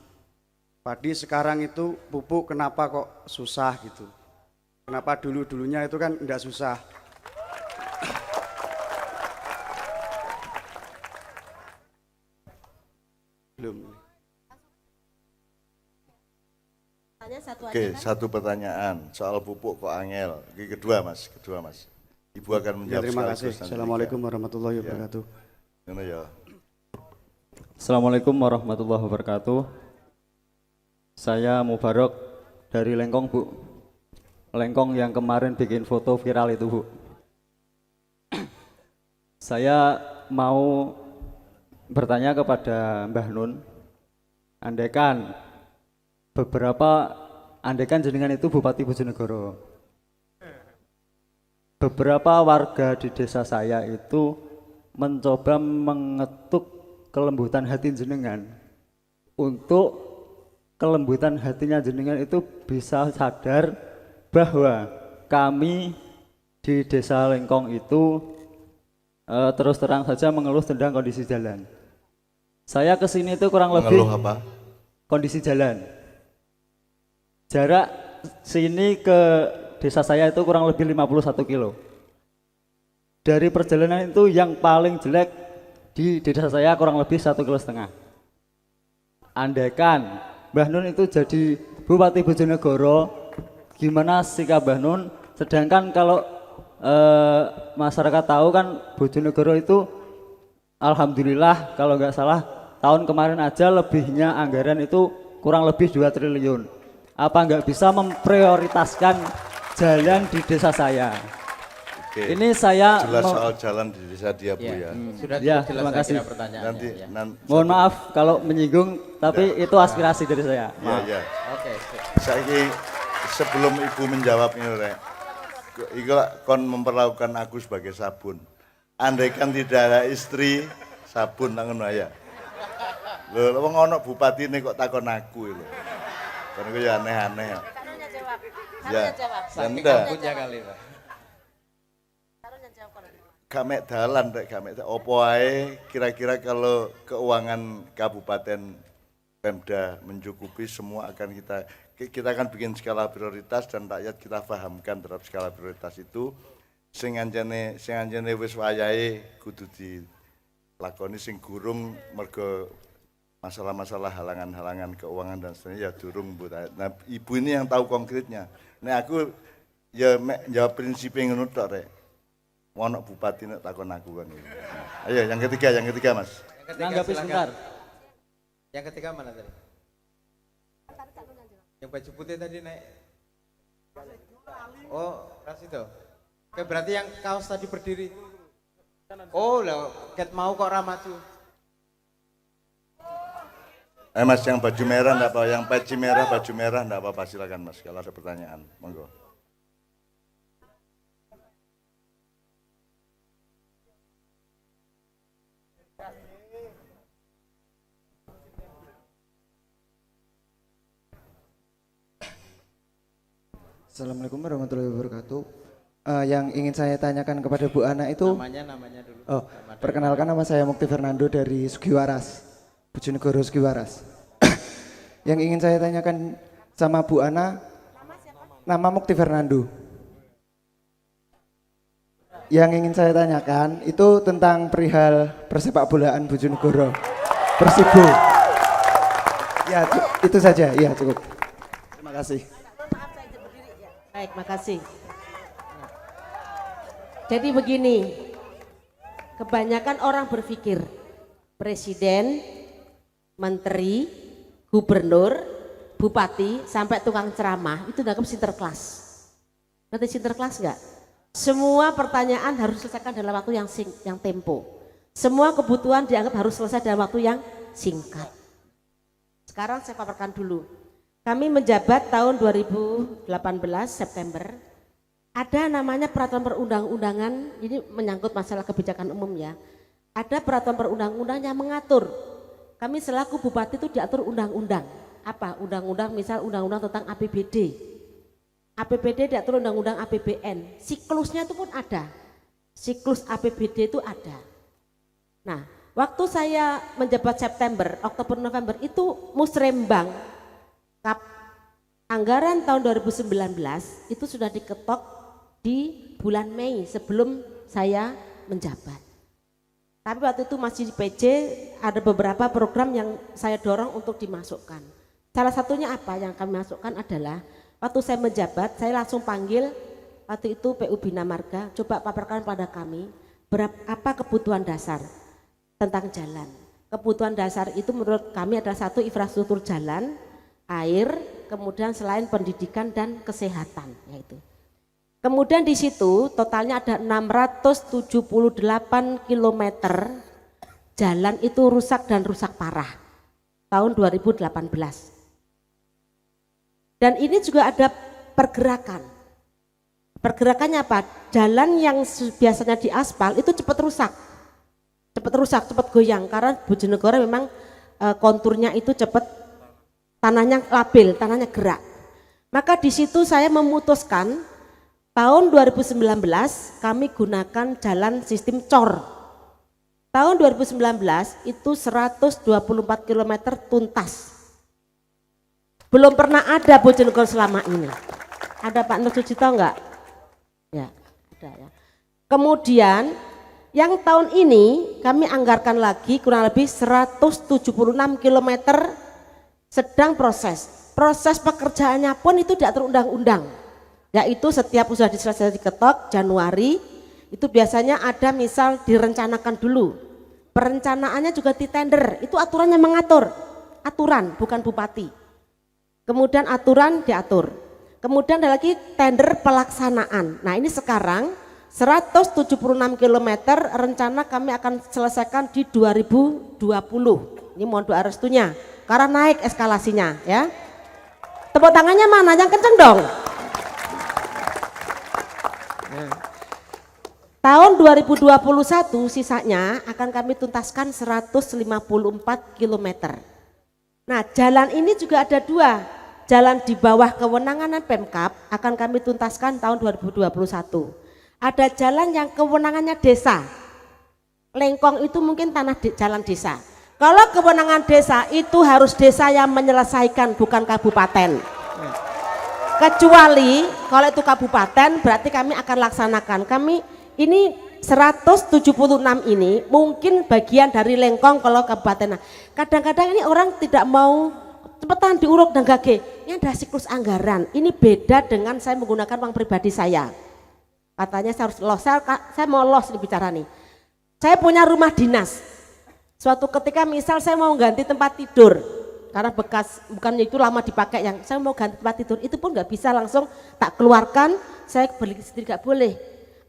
G: Padi sekarang itu pupuk kenapa kok susah gitu. Kenapa dulunya itu kan enggak susah. Belum.
D: Tanya satu aja
A: Oke,
D: kan?
A: 1 pertanyaan soal pupuk kok angel. Oke, kedua Mas. Ibu akan
G: Ya,
A: menjawab
G: terima kasih.
A: sekaligus nanti
G: Assalamualaikum warahmatullahi wabarakatuh.
A: Ngono ya.
H: Assalamualaikum warahmatullahi wabarakatuh. Saya Mubarok dari Lengkong, Bu. Lengkong yang kemarin bikin foto viral itu, Bu. Saya mau bertanya kepada Mbah Nun. Andaikan jenengan itu Bupati Bojonegoro. Beberapa warga di desa saya itu mencoba mengetuk kelembutan hati jenengan untuk kelembutan hatinya jenengan itu bisa sadar bahwa kami di desa Lengkong itu terus terang saja mengeluh tentang kondisi jalan. Saya kesini itu kurang lebih
A: Mengeluh apa?
H: kondisi jalan. Jarak sini ke desa saya itu kurang lebih 51 kilo. Dari perjalanan itu yang paling jelek di desa saya kurang lebih 1,5 kilo. Andaikan Mbah Nun itu jadi Bupati Bojonegoro, gimana sikap Mbah Nun? Sedangkan kalau masyarakat tahu kan Bojonegoro itu alhamdulillah kalau nggak salah tahun kemarin aja lebihnya anggaran itu kurang lebih 2 triliun. Apa nggak bisa memprioritaskan jalan di desa saya?
A: Oke.
H: Ini saya
A: Jelas soal jalan di desa dia Bu ya.
B: Sudah
H: Ya,
B: jelas
H: terima
B: saya
H: kasih.
B: kira pertanyaannya.
A: Nanti
B: ya.
H: mohon maaf kalau menyinggung, tapi itu aspirasi dari saya.
A: Ya, ya.
B: Oke.
A: Saiki sebelum Ibu menjawab ini Rek. Iku kon memperlakukan aku sebagai sabun. Andaikan tidak ada istri, sabun nang ngono ya. Lho, wong ono bupatine kok takon aku lho. Kan iku ya aneh-aneh.
D: Taruhnya jawab.
A: Ya.
B: Saking
A: Anda
B: kampungnya kali Pak.
D: Taruhnya jawab kalau.
A: gak mek dalan Rek, gak mek. Opo ae kira-kira kalau keuangan Kabupaten Pemda mencukupi semua akan kita akan bikin skala prioritas dan rakyat kita pahamkan terhadap skala prioritas itu sing anjene wis wayahe kudu dilakoni sing gurung mergo masalah-masalah halangan-halangan keuangan dan seterusnya ya durung Bu. Nah, Ibu ini yang tahu konkretnya. Nah, aku ya mek jawab prinsipnya ngono tok Rek. Ono bupati nek takon aku kan. Ayo yang ketiga Mas.
H: Nanggapi sebentar.
B: Yang ketiga mana tadi? Yang baju putih tadi naik. Oh, ras itu. Oke, berarti yang kaos tadi berdiri. Oh, lah, ket mau kok ramaju.
A: Mas yang baju merah enggak apa, yang baju merah enggak apa-apa, silakan Mas kalau ada pertanyaan. Monggo.
I: Assalamualaikum warahmatullahi wabarakatuh. Yang ingin saya tanyakan kepada Bu Ana itu,
B: Namanya dulu.
I: oh, perkenalkan nama saya Mukti Fernando dari Sugiwaras, Bojonegoro Sugiwaras. Yang ingin saya tanyakan sama Bu Ana, Nama Mukti Fernando. Yang ingin saya tanyakan itu tentang perihal persepak bolaan Bojonegoro Persibo. Ya itu saja, ya cukup. Terima kasih.
D: Baik, makasih. Jadi begini, kebanyakan orang berpikir presiden, menteri, gubernur, bupati, sampai tukang ceramah itu dianggap sinterklas. Ngerti sinterklas enggak? Semua pertanyaan harus diselesaikan dalam waktu yang tempo. Semua kebutuhan dianggap harus selesai dalam waktu yang singkat. Sekarang saya paparkan dulu. Kami menjabat tahun 2018 September. Ada namanya peraturan perundang-undangan, ini menyangkut masalah kebijakan umum ya. Ada peraturan perundang-undang yang mengatur. Kami selaku bupati itu diatur undang-undang. Apa? Undang-undang misal undang-undang tentang APBD. APBD diatur undang-undang APBN. Siklusnya itu pun ada. Siklus APBD itu ada. Nah, waktu saya menjabat September, Oktober, November itu musrembang. Anggaran tahun 2019 itu sudah diketok di bulan Mei sebelum saya menjabat. Tapi waktu itu masih di PJ, ada beberapa program yang saya dorong untuk dimasukkan. Salah satunya apa yang kami masukkan adalah waktu saya menjabat, saya langsung panggil waktu itu PU Bina Marga, coba paparkan pada kami apa kebutuhan dasar tentang jalan. Kebutuhan dasar itu menurut kami adalah satu infrastruktur jalan, air, kemudian selain pendidikan dan kesehatan yaitu. Kemudian di situ totalnya ada 678 km jalan itu rusak dan rusak parah tahun 2018. Dan ini juga ada pergerakan. Pergerakannya apa? Jalan yang biasanya di aspal itu cepat rusak, cepat goyang karena Bojonegoro memang konturnya itu cepat, tanahnya labil, tanahnya gerak. Maka di situ saya memutuskan tahun 2019 kami gunakan jalan sistem cor. Tahun 2019 itu 124 km tuntas. Belum pernah ada Bojonegoro selama ini. Ada Pak Nur Sucito enggak? Ya, ada ya. Kemudian yang tahun ini kami anggarkan lagi kurang lebih 176 km sedang proses. Proses pekerjaannya pun itu diatur undang-undang. Yaitu setiap sudah diselesaikan diketok Januari itu biasanya ada misal direncanakan dulu. Perencanaannya juga ditender, itu aturannya mengatur. Aturan bukan bupati. Kemudian aturan diatur. Kemudian ada lagi tender pelaksanaan. Nah ini sekarang 176 km rencana kami akan selesaikan di 2020. Ini mohon doa restunya karena naik eskalasinya ya. Tepuk tangannya mana? Yang kenceng dong. Nah, tahun 2021 sisanya akan kami tuntaskan 154 km. Nah jalan ini juga ada dua. Jalan di bawah kewenangan Pemkab akan kami tuntaskan tahun 2021. Ada jalan yang kewenangannya desa. Lengkong itu mungkin tanah jalan desa. Kalau kewenangan desa itu harus desa yang menyelesaikan bukan kabupaten. Kecuali kalau itu kabupaten berarti kami akan laksanakan. Kami ini 176 ini mungkin bagian dari Lengkong kalau kabupaten. Kadang-kadang ini orang tidak mau cepetan diuruk dan gage. Ini ada siklus anggaran. Ini beda dengan saya menggunakan uang pribadi saya. Katanya saya harus los. Saya mau los nih bicara nih. Saya punya rumah dinas. Suatu ketika misal saya mau ganti tempat tidur karena bekas bukan itu lama dipakai yang saya mau ganti tempat tidur itu pun nggak bisa langsung tak keluarkan. Saya beli sendiri nggak boleh.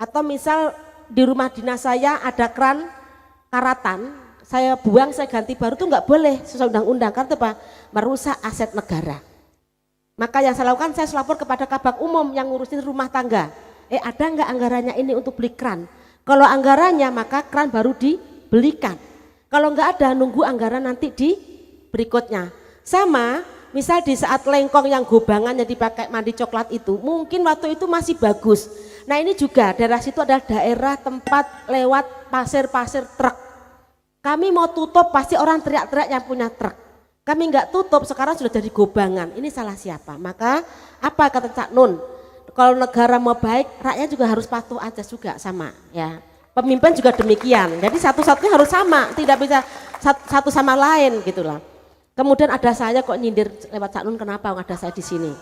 D: Atau misal di rumah dinas saya ada keran karatan. Saya buang, saya ganti baru tuh nggak boleh sesuai undang-undang karena apa? Merusak aset negara. Maka yang saya lakukan saya lapor kepada Kabak Umum yang ngurusin rumah tangga. Ada nggak anggarannya ini untuk beli keran? Kalau anggarannya maka keran baru dibelikan. Kalau nggak ada nunggu anggaran nanti di berikutnya. Sama misal di saat Lengkong yang gobangannya dipakai mandi coklat itu mungkin waktu itu masih bagus. Nah ini juga daerah situ adalah daerah tempat lewat pasir-pasir truk. Kami mau tutup pasti orang teriak-teriak yang punya truk. Kami nggak tutup, sekarang sudah jadi gobangan. Ini salah siapa? Maka apa kata Cak Nun? Kalau negara mau baik, rakyat juga harus patuh aja juga sama ya. Pemimpin juga demikian. Jadi satu-satunya harus sama, tidak bisa satu sama lain gitulah. Kemudian ada saya kok nyindir lewat Cak Nun, kenapa ada saya di sini?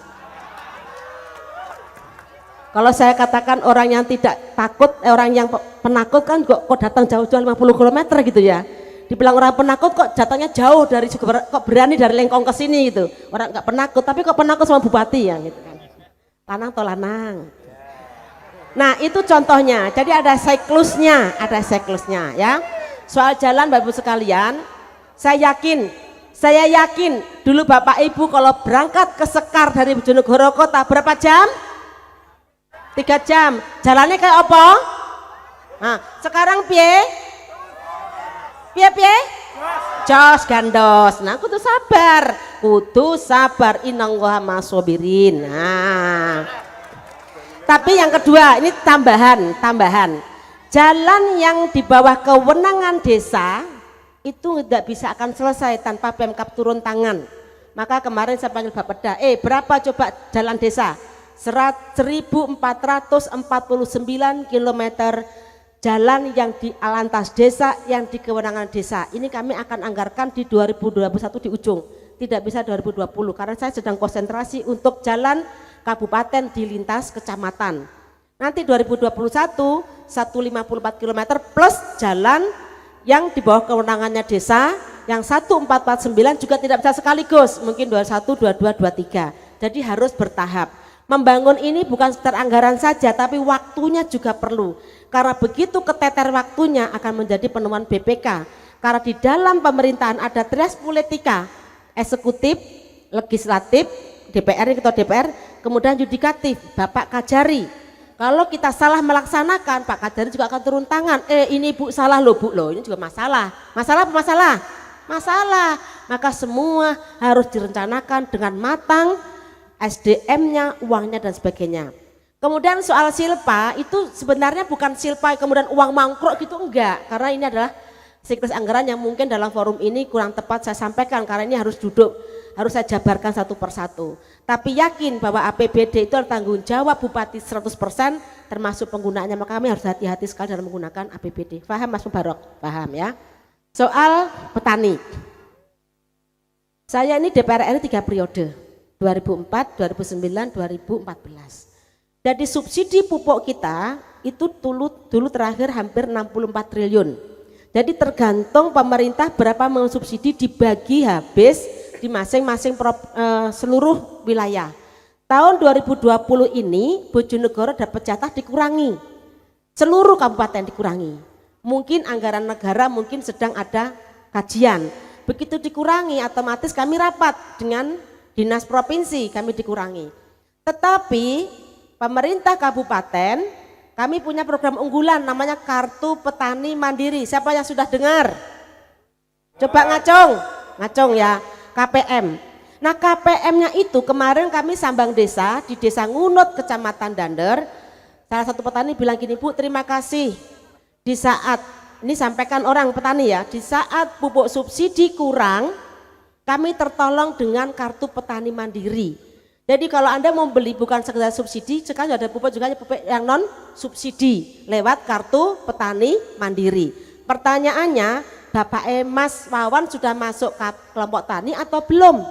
D: Kalau saya katakan orang yang tidak takut, orang yang penakut kan kok datang jauh-jauh 50 km gitu ya. Dibilang orang penakut kok datangnya jauh dari kok berani dari Lengkong ke sini gitu. Orang nggak penakut, tapi kok penakut sama bupati ya gitu kan. Lanang atau lanang. Nah itu contohnya. Jadi ada siklusnya ya. Soal jalan Bapak Ibu sekalian, saya yakin dulu Bapak Ibu kalau berangkat ke Sekar dari Bojonegoro kota berapa jam? 3 jam. Jalannya kayak apa? Nah, sekarang piye? Jos gandos. Nah, kudu sabar. Innallaha masobirin. Nah. Tapi yang kedua, ini tambahan. Jalan yang di bawah kewenangan desa itu tidak bisa akan selesai tanpa Pemkab turun tangan. Maka kemarin saya panggil Bapeda, berapa coba jalan desa? 1449 km jalan yang di alantas desa, yang di kewenangan desa. Ini kami akan anggarkan di 2021 di ujung, tidak bisa 2020 karena saya sedang konsentrasi untuk jalan kabupaten di lintas kecamatan. Nanti 2021 154 km plus jalan yang di bawah kewenangannya desa, yang 1449 juga tidak bisa sekaligus, mungkin 21, 22, 23. Jadi harus bertahap. Membangun ini bukan sekedar anggaran saja, tapi waktunya juga perlu. Karena begitu keteter waktunya akan menjadi penemuan BPK. Karena di dalam pemerintahan ada trias politika, eksekutif, legislatif, DPR, ketua DPR, kemudian yudikatif, Bapak Kajari. Kalau kita salah melaksanakan, Pak Kajari juga akan turun tangan. Ini Bu salah loh Bu loh, ini juga masalah. Masalah apa masalah? Masalah. Maka semua harus direncanakan dengan matang, SDM-nya, uangnya dan sebagainya. Kemudian soal silpa itu sebenarnya bukan silpa kemudian uang mangkruk gitu, enggak, karena ini adalah siklus anggaran yang mungkin dalam forum ini kurang tepat saya sampaikan karena ini harus duduk, harus saya jabarkan satu persatu. Tapi yakin bahwa APBD itu tanggung jawab Bupati 100% termasuk penggunaannya, maka kami harus hati-hati sekali dalam menggunakan APBD. Paham Mas Mubarok? Paham ya. Soal petani, saya ini DPR RI 3 periode, 2004, 2009, 2014. Jadi subsidi pupuk kita itu dulu terakhir hampir 64 triliun. Jadi tergantung pemerintah berapa mensubsidi dibagi habis di masing-masing seluruh wilayah. Tahun 2020 ini Bojonegoro dapat jatah dikurangi. Seluruh kabupaten dikurangi. Mungkin anggaran negara mungkin sedang ada kajian. Begitu dikurangi otomatis kami rapat dengan dinas provinsi, kami dikurangi. Tetapi pemerintah kabupaten, kami punya program unggulan namanya Kartu Petani Mandiri. Siapa yang sudah dengar? Coba ngacung ya, KPM. Nah KPM-nya itu kemarin kami sambang desa, di desa Ngunut, Kecamatan Dander. Salah satu petani bilang gini, Bu terima kasih. Di saat, ini sampaikan orang petani ya, di saat pupuk subsidi kurang, kami tertolong dengan Kartu Petani Mandiri. Jadi kalau Anda mau beli bukan sekedar subsidi, sekarang ada pupuk juga pupuk yang non subsidi lewat Kartu Petani Mandiri. Pertanyaannya, Bapak Mas Wawan sudah masuk ke kelompok tani atau belum?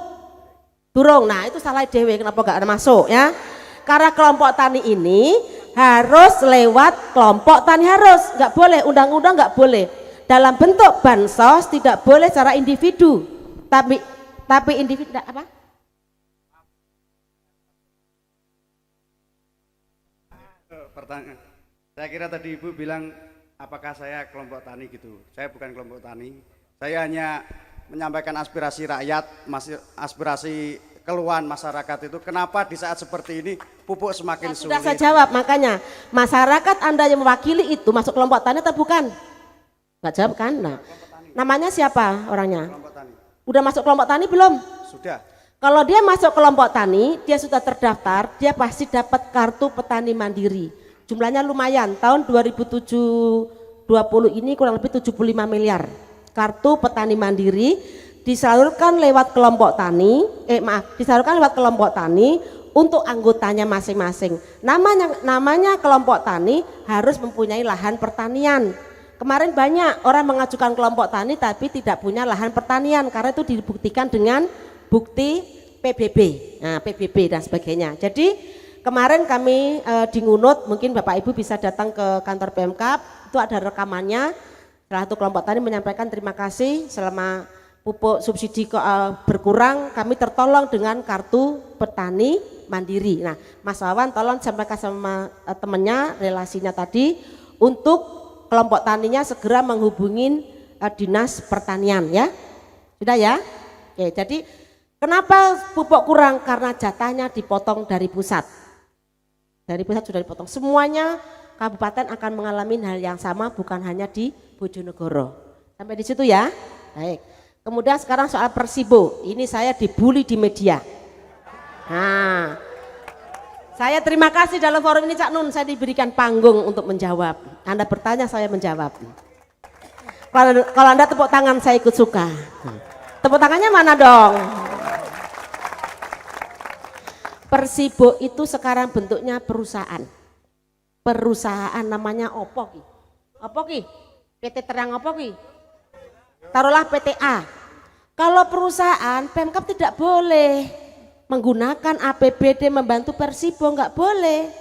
D: Durung. Nah itu salah dewe, kenapa gak ada masuk ya? Karena kelompok tani ini harus lewat kelompok tani, harus, nggak boleh, undang-undang nggak boleh. Dalam bentuk bansos tidak boleh secara individu. Tapi individu apa?
G: Pertanyaan. Saya kira tadi Ibu bilang apakah saya kelompok tani gitu. Saya bukan kelompok tani. Saya hanya menyampaikan aspirasi rakyat, aspirasi keluhan masyarakat itu. Kenapa di saat seperti ini pupuk semakin sulit?
D: Sudah saya jawab, makanya masyarakat Anda yang mewakili itu masuk kelompok tani atau bukan? Nggak jawab kan? Nah, namanya siapa orangnya?
G: Kelompok tani.
D: Udah masuk kelompok tani belum?
G: Sudah.
D: Kalau dia masuk kelompok tani, dia sudah terdaftar, dia pasti dapat Kartu Petani Mandiri. Jumlahnya lumayan, tahun 2020 ini kurang lebih 75 miliar. Kartu Petani Mandiri disalurkan lewat kelompok tani, disalurkan lewat kelompok tani untuk anggotanya masing-masing. Namanya kelompok tani harus mempunyai lahan pertanian. Kemarin banyak orang mengajukan kelompok tani tapi tidak punya lahan pertanian karena itu dibuktikan dengan bukti PBB, nah, PBB dan sebagainya. Jadi kemarin kami di Ngunut, mungkin Bapak Ibu bisa datang ke kantor Pemkab, itu ada rekamannya. Salah satu kelompok tani menyampaikan terima kasih selama pupuk subsidi berkurang, kami tertolong dengan kartu petani mandiri. Nah, Mas Wawan tolong sampaikan sama temennya relasinya tadi untuk kelompok taninya segera menghubungi dinas pertanian ya. Sudah ya? Oke, jadi kenapa pupuk kurang? Karena jatahnya dipotong dari pusat. Dari pusat sudah dipotong. Semuanya kabupaten akan mengalami hal yang sama, bukan hanya di Bojonegoro. Sampai di situ ya? Baik. Kemudian sekarang soal Persibo, ini saya dibully di media. Nah, saya terima kasih dalam forum ini Cak Nun, saya diberikan panggung untuk menjawab. Anda bertanya, saya menjawab. Kalau Anda tepuk tangan, saya ikut suka. Tepuk tangannya mana dong? Persibo itu sekarang bentuknya perusahaan. Perusahaan namanya opo ki? Opo ki? PT Terang opo ki? Taruhlah PTA. Kalau perusahaan, Pemkab tidak boleh menggunakan APBD membantu Persibo, nggak boleh.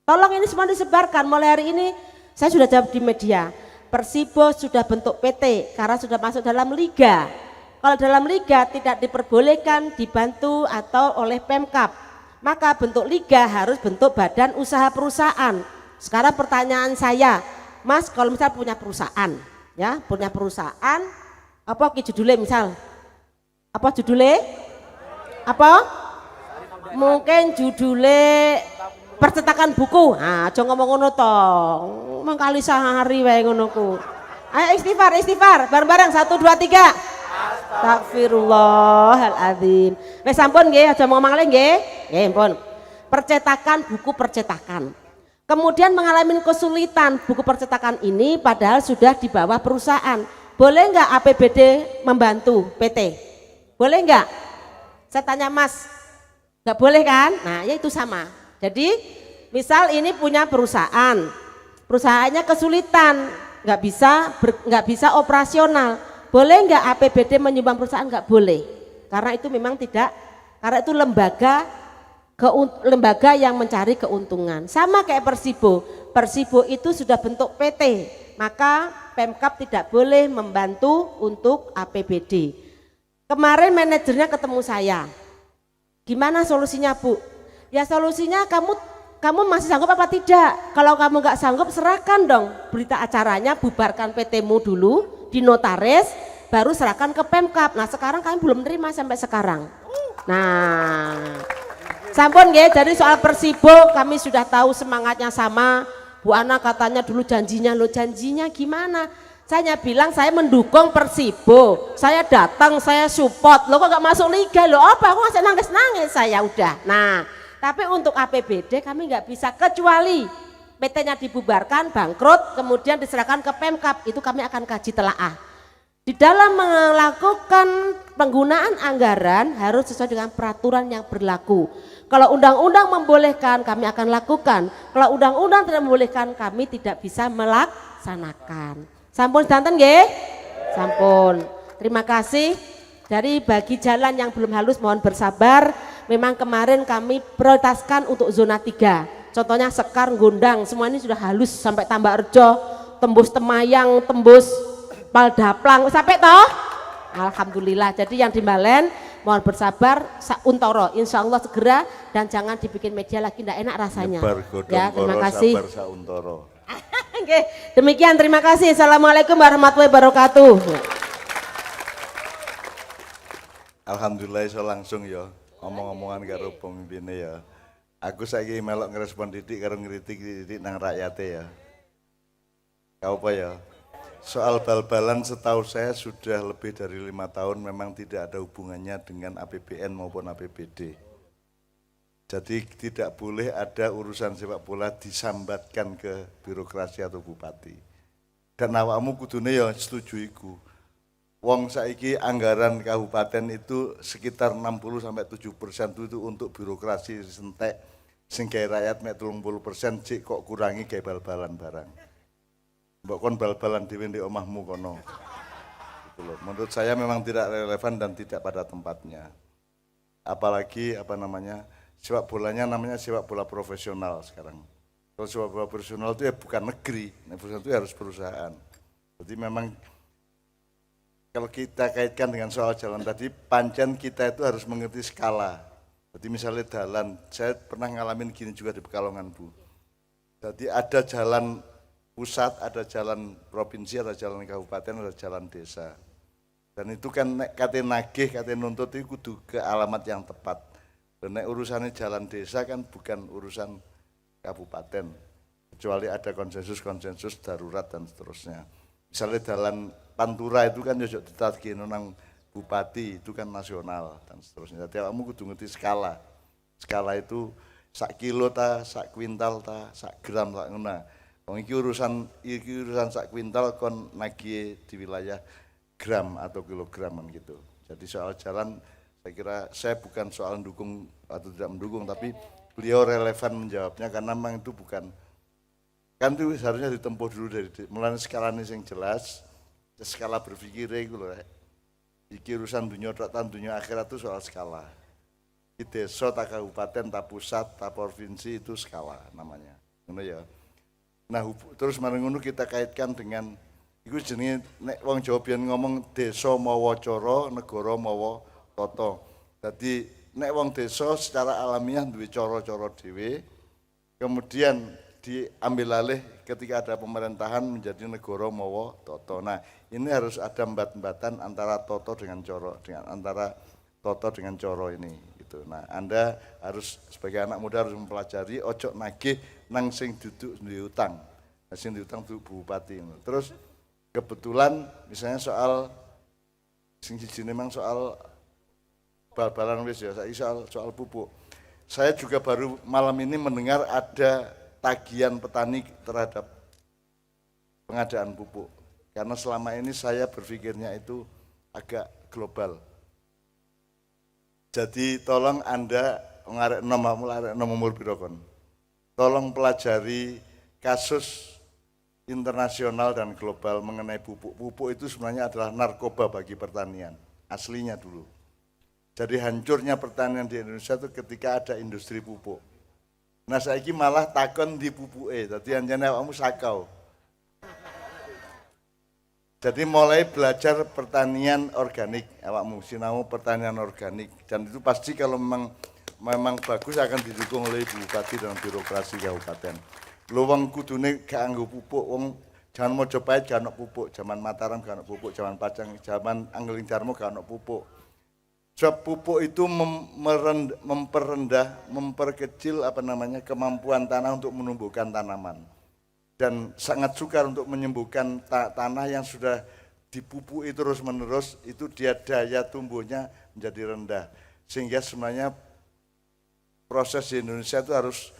D: Tolong ini semua disebarkan. Mulai hari ini saya sudah jawab di media. Persibo sudah bentuk PT karena sudah masuk dalam liga. Kalau dalam liga tidak diperbolehkan dibantu atau oleh Pemkab, maka bentuk liga harus bentuk badan usaha perusahaan. Sekarang pertanyaan saya, Mas, kalau misal punya perusahaan, ya punya perusahaan, apa judulnya misal? Apa judulnya? Apa? Mungkin judulnya percetakan buku. Nah, aja ngomong ngono to. Mangkali sehari wae ngono ku. Ayo istighfar, bareng-bareng 1 2 3. Astagfirullahaladzim. Wes sampun nggih, aja ngomong lagi nggih. Nggih, ampun. Percetakan buku percetakan. Kemudian mengalami kesulitan buku percetakan ini padahal sudah di bawah perusahaan. Boleh nggak APBD membantu PT? Boleh nggak? Saya tanya Mas, nggak boleh kan? Nah ya itu sama. Jadi misal ini punya perusahaan, perusahaannya kesulitan, nggak bisa operasional. Boleh nggak APBD menyumbang perusahaan? Nggak boleh. Karena itu memang tidak, karena itu lembaga yang mencari keuntungan. Sama kayak Persibo. Persibo itu sudah bentuk PT, maka Pemkab tidak boleh membantu untuk APBD. Kemarin manajernya ketemu saya. Gimana solusinya, Bu? Ya solusinya kamu masih sanggup apa tidak? Kalau kamu nggak sanggup serahkan dong berita acaranya, bubarkan PT-mu dulu, dinotaris, baru serahkan ke Pemkab. Nah sekarang kami belum terima sampai sekarang. Nah sampun nggih, jadi soal Persibo kami sudah tahu semangatnya sama. Bu Ana katanya dulu janjinya, lo janjinya gimana? Saya bilang saya mendukung Persibo, saya datang, saya support. Lo kok gak masuk liga? Lo apa? Aku masih nangis-nangis saya udah. Nah, tapi untuk APBD kami nggak bisa kecuali PT-nya dibubarkan, bangkrut, kemudian diserahkan ke Pemkab. Itu kami akan kaji telaah. Di dalam melakukan penggunaan anggaran harus sesuai dengan peraturan yang berlaku. Kalau undang-undang membolehkan kami akan lakukan. Kalau undang-undang tidak membolehkan kami tidak bisa melaksanakan. Sampun sedanten nggih? Sampun. Terima kasih. Dari bagi jalan yang belum halus mohon bersabar. Memang kemarin kami prioritaskan untuk zona 3. Contohnya Sekar, Gondang, semua ini sudah halus sampai Tambak Rejo, tembus Temayang, tembus Paldaplang, sampai toh? Alhamdulillah. Jadi yang di Malen mohon bersabar, sauntoro, insya Allah segera dan jangan dibikin media lagi, tidak enak rasanya. Ya, terima kasih.
A: Sabar sauntoro.
D: Demikian, terima kasih. Assalamualaikum warahmatullahi wabarakatuh.
A: Alhamdulillah iso langsung ya omong-omongan karo pemimpinnya ya. Aku saiki melok ngerespon Didik karo ngritik Didik nang rakyate ya. Kau apa ya? Soal bal-balan setahu saya sudah lebih dari 5 tahun memang tidak ada hubungannya dengan APBN maupun APBD. Jadi tidak boleh ada urusan sepak bola disambatkan ke birokrasi atau bupati. Dan awakmu kudune ya setuju iku. wong saiki anggaran kabupaten itu sekitar 60-70% itu untuk birokrasi sentek sing gawe rakyat mek 30% cik kok kurangi gawe bal-balan barang. Mbok kon bal-balan dhewe ndek omahmu kono. Gitu loh. Menurut saya memang tidak relevan dan tidak pada tempatnya. Apalagi sepak bolanya namanya sepak bola profesional sekarang. Kalau sepak bola profesional itu ya bukan negeri, itu harus perusahaan. Jadi memang kalau kita kaitkan dengan soal jalan tadi, pancen kita itu harus mengerti skala. Jadi misalnya jalan, saya pernah ngalamin gini juga di Pekalongan, Bu. Jadi ada jalan pusat, ada jalan provinsi, ada jalan kabupaten, ada jalan desa. Dan itu kan kate nagih, kate nuntut itu kudu ke alamat yang tepat. Dan urusannya jalan desa kan bukan urusan kabupaten, kecuali ada konsensus darurat dan seterusnya. Misalnya jalan Pantura itu kan jojok ditagih nang bupati, itu kan nasional dan seterusnya. Jadi kamu kudu ngerti skala. Skala itu sak kilo ta, sak kuintal ta, sak gram tak ngono. Wong iki urusan sak kuintal kon nagih di wilayah gram atau kilograman gitu. Jadi soal jalan saya kira saya bukan soal mendukung atau tidak mendukung, tapi beliau relevan menjawabnya karena memang itu bukan, kan itu seharusnya ditempuh dulu dari mulai skala ini yang jelas, skala berpikir itu loh. Iki urusan dunia dan dunia akhirat itu soal skala. Di desa, tak kabupaten, tak pusat, tak provinsi itu skala namanya. Ngono ya. Nah, terus mari ngono kita kaitkan dengan iku jenenge nek wong Jawa biyen ngomong desa mawa cara, negara mawa tata. Dadi nek wong desa secara alamiah duwe cara-cara dhewe. Kemudian diambil alih ketika ada pemerintahan menjadi negara mawa tata. Nah, ini harus ada embat-embatan antara tata dengan coro, antara tata dengan coro ini gitu. Nah, Anda harus sebagai anak muda harus mempelajari ojo nagih nang sing duduk duwe utang. Nah, sing diutang tuh bupati. Terus kebetulan misalnya soal sing siji memang soal bal-balan wis ya, soal pupuk. Saya juga baru malam ini mendengar ada tagihan petani terhadap pengadaan pupuk. Karena selama ini saya berpikirnya itu agak global. Jadi tolong Anda ngarek nom umur piro kon. Tolong pelajari kasus internasional dan global mengenai pupuk. Pupuk itu sebenarnya adalah narkoba bagi pertanian, aslinya dulu. Jadi hancurnya pertanian di Indonesia itu ketika ada industri pupuk. Nah saiki malah takon di pupuke, dadi anjane awakmu sakau. Jadi mulai belajar pertanian organik, awakmu sinau pertanian organik, dan itu pasti kalau memang bagus akan didukung oleh bupati dan birokrasi kabupaten. Lho wong kudune gak nganggo pupuk, wong jangan Mojopahit gak ono pupuk, zaman Mataram gak ono pupuk, zaman Pajang, zaman Anggeling Darmo gak ono pupuk. Sebab pupuk itu memperkecil kemampuan tanah untuk menumbuhkan tanaman. Dan sangat sukar untuk menyembuhkan tanah yang sudah dipupui terus-menerus, itu dia daya tumbuhnya menjadi rendah. Sehingga sebenarnya proses di Indonesia itu harus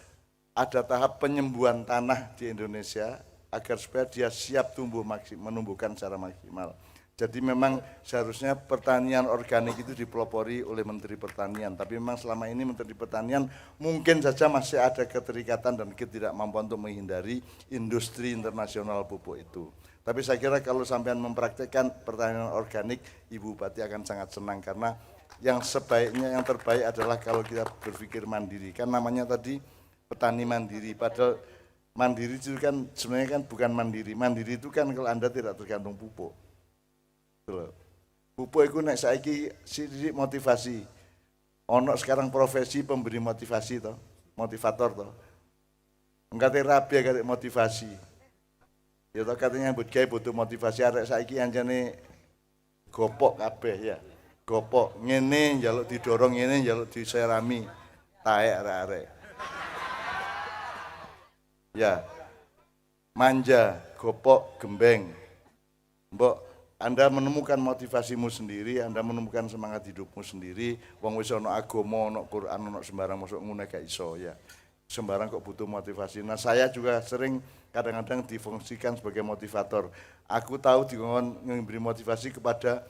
A: ada tahap penyembuhan tanah di Indonesia agar supaya dia siap tumbuh menumbuhkan secara maksimal. Jadi memang seharusnya pertanian organik itu dipelopori oleh Menteri Pertanian. Tapi memang selama ini Menteri Pertanian mungkin saja masih ada keterikatan dan ketidakmampuan untuk menghindari industri internasional pupuk itu. Tapi saya kira kalau sampean mempraktekkan pertanian organik, Ibu Bupati akan sangat senang karena yang sebaiknya, yang terbaik adalah kalau kita berpikir mandiri. Kan namanya tadi petani mandiri, padahal mandiri itu kan sebenarnya kan bukan mandiri. Mandiri itu kan kalau Anda tidak tergantung pupuk. Pupuk itu nek saiki sithik motivasi. Ono sekarang profesi pemberi motivasi toh, motivator toh. Engkate rabi kate motivasi. Ya toh katanya butuh motivasi arek saiki anjane gopok kabeh ya. Gopok ngene njaluk didorong, ngene njaluk diserami. Taek arek-arek. Ya. Manja, gopok, gembeng. Mbok Anda menemukan motivasimu sendiri, Anda menemukan semangat hidupmu sendiri. Wong wis ana agama, ana Quran, ana sembarang masuk ngene gak iso ya. Sembarang kok butuh motivasi. Nah, saya juga sering kadang-kadang difungsikan sebagai motivator. Aku tahu dikon memberi motivasi kepada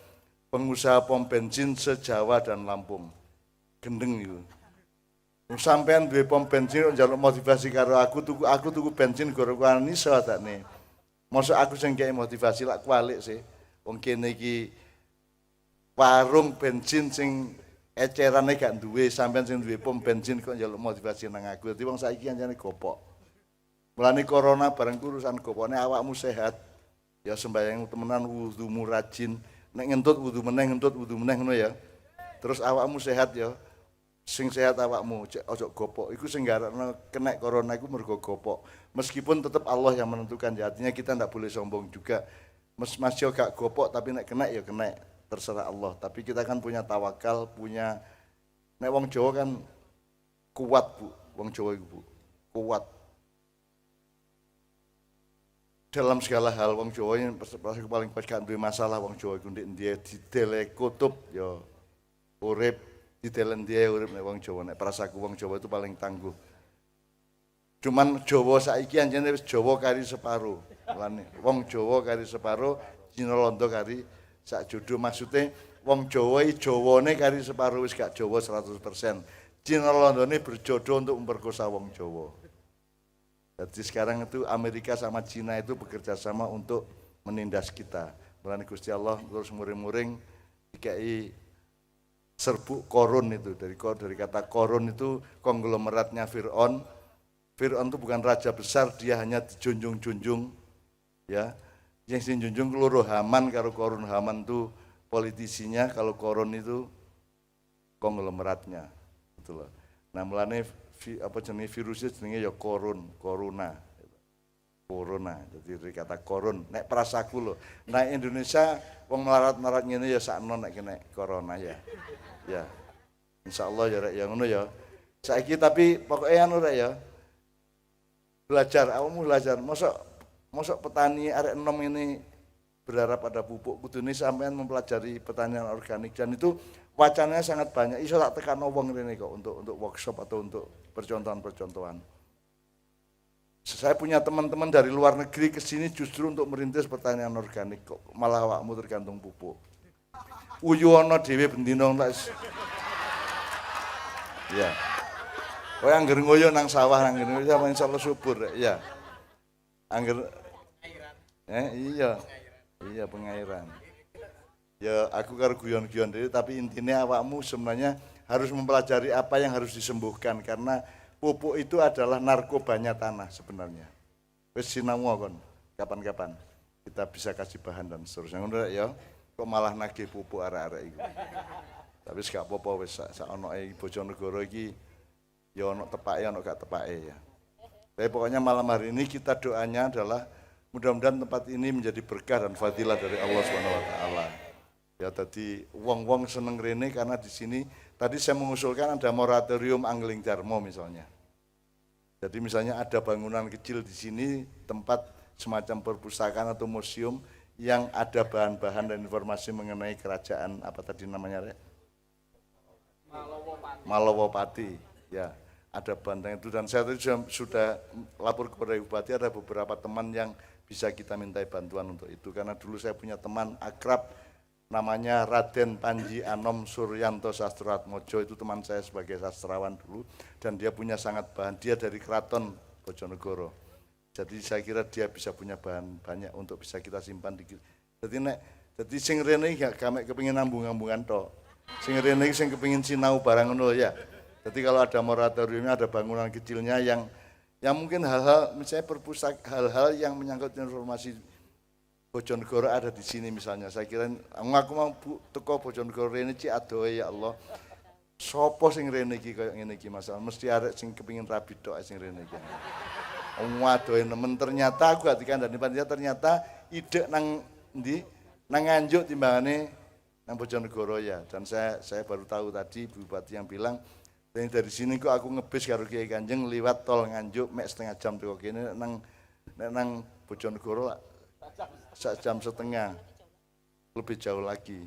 A: pengusaha pom bensin se-Jawa dan Lampung. Gendeng itu. Sampean duwe pom bensin njaluk motivasi karo aku tuku bensin gara-gara iso takne. Mosok aku sing kei motivasi lak kualik sih. Wong kene iki warung bensin sing ecerane gak duwe, sampean sing duwe pom bensin kok njaluk motivasi nang aku. Dadi wong saiki anjane gopok. Mulane corona bareng urusan gopone awakmu sehat. Ya sembahyang temenan wudumu rajin. Nek ngentut wudu meneh ngono ya. Terus awakmu sehat ya. Sing sehat awakmu, ojo gopok. Iku sing garakno kena corona iku mergo gopok. Meskipun tetap Allah yang menentukan, ya, artinya kita ndak boleh sombong juga. Mas yo gak gopok tapi nek kena ya kena, terserah Allah. Tapi kita kan punya tawakal, punya nek wong Jawa kan kuat, Bu. Wong Jawa iku, Bu. Kuat. Dalam segala hal wong Jawa yang paling pas gak duwe masalah wong Jawa iku ndek ndi didele kutub ya urip didelen dia urip nek wong Jawa nek prasaku wong Jawa itu paling tangguh. Cuman Jawa saiki anjene wis Jawa kari separo. Mulane wong Jawa kari separo, Cina Londo kari sak jodoh, maksudnya wong Jawa iki Jawane kari separo wis gak Jawa 100%. Cina Londone berjodoh untuk memperkosa wong Jawa. Jadi sekarang itu Amerika sama Cina itu bekerja sama untuk menindas kita. Mulane Gusti Allah terus muring-muring dikai serbuk korun itu dari kata korun itu konglomeratnya Fir'aun. Fir'aun itu bukan raja besar, dia hanya dijunjung-junjung, ya. Yang dijunjung keloro Haman karo korun. Haman itu politisinya, kalau korun itu konglomeratnya, gitu loh. Nah mulane apa jenis virusnya jenenge ya corona. Jadi dari kata korun. Nek prasaku loh. Nah Indonesia wong melarat-melarat ngene ya sakno nek kena corona ya. Ya. Insyaallah ya rek ya ngono ya. Saiki tapi pokoknya anu rek ya. Belajar, awakmu belajar. Mosok petani arek enom ini berharap ada pupuk, kudune sampean mempelajari pertanian organik, dan itu wacananya sangat banyak. Iso tak tekan wong rene kok untuk workshop atau untuk percontohan-percontohan. Saya punya teman-teman dari luar negeri ke sini justru untuk merintis pertanian organik kok. Malah awakmu tergantung pupuk. Uyuwono dhewe bendina tak. Ya. Kowe angger ngoyo nang sawah nang ngene sama insyaallah subur ya. Angger iya. Iya pengairan. Ya aku karo guyon-guyon dhewe tapi intinya awakmu sebenarnya harus mempelajari apa yang harus disembuhkan karena pupuk itu adalah narkobanya tanah sebenarnya. Wis sinau kon kapan-kapan kita bisa kasih bahan dan seterusnya. Ngono ya. Kok malah nagih pupuk arek-arek iku. Tapi gak apa-apa wis sak onoke Bojonegoro iki ya ono tepake ono gak tepake ya. Tapi pokoknya malam hari ini kita doanya adalah mudah-mudahan tempat ini menjadi berkah dan fadilah dari Allah SWT. Ya tadi wong-wong seneng rene karena di sini tadi saya mengusulkan ada moratorium Angling Darmo misalnya. Jadi misalnya ada bangunan kecil di sini tempat semacam perpustakaan atau museum yang ada bahan-bahan dan informasi mengenai kerajaan apa tadi namanya Rek? Malowopati. Ya, ada banteng itu dan saya tadi sudah lapor kepada Bupati ada beberapa teman yang bisa kita mintai bantuan untuk itu karena dulu saya punya teman akrab namanya Raden Panji Anom Suryanto Sastratmojo, itu teman saya sebagai sastrawan dulu dan dia punya sangat bahan, dia dari Keraton Bojonegoro. Jadi saya kira dia bisa punya bahan banyak untuk bisa kita simpan dikit. Jadi sing rene gak gamek kepengin nambung-nambungan tok. Sing rene sing kepengin sinau barang ngono ya. Jadi kalau ada moratoriumnya, ada bangunan kecilnya yang mungkin hal-hal misalnya hal-hal yang menyangkut informasi Bojonegoro ada di sini misalnya. Saya kira aku mau teko Bojonegoro rene cik adohe ya Allah. Sopo sing rene iki koyo ngene iki masalah mesti arek sing kepengin rabi tok sing rene iki. Waduh nemen ternyata aku gak dikandani panitia ternyata ide nang ndi nang Nganjuk timbangane nang Bojonegoro ya. Dan saya baru tahu tadi Bupati yang bilang dari sini kok aku ngebis karo Kiai Kanjeng liwat tol Nganjuk mek setengah jam teko kene nang Bojonegoro sak jam setengah lebih jauh lagi.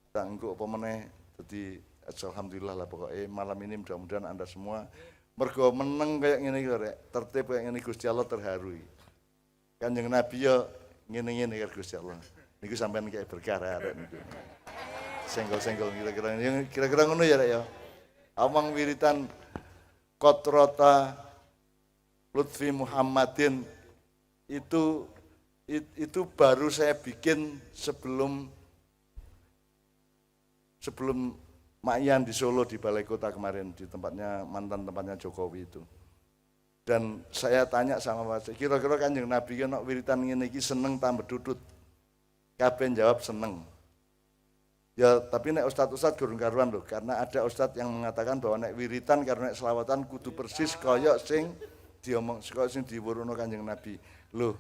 A: Tangguh apa meneh dadi alhamdulillah lah pokoknya malam ini mudah-mudahan Anda semua mergo meneng kayak ngene iki rek, tertib kayak ngene Gusti Allah terharu. Kanjeng Nabi ya ngene-ngene karo Gusti Allah. Niku sampean kayak berkah arek niku. Senggol-senggol kira-kira ngono ya rek ya. Omong wiritan Kotrota Lutfi Muhammadin itu baru saya bikin sebelum Mak Ian di Solo di Balai Kota kemarin di tempatnya mantan tempatnya Jokowi itu. Dan saya tanya sama Pak, kira-kira Kanjeng Nabi kan wiritan ngene iki seneng tambah dudut. Kabeh jawab seneng. Ya tapi nek ustad-ustad gurung karuan loh, karena ada ustad yang mengatakan bahwa nek wiritan karena nek selawatan kudu persis kaya sing diomong kaya sing diwuruno Kanjeng Nabi. Loh.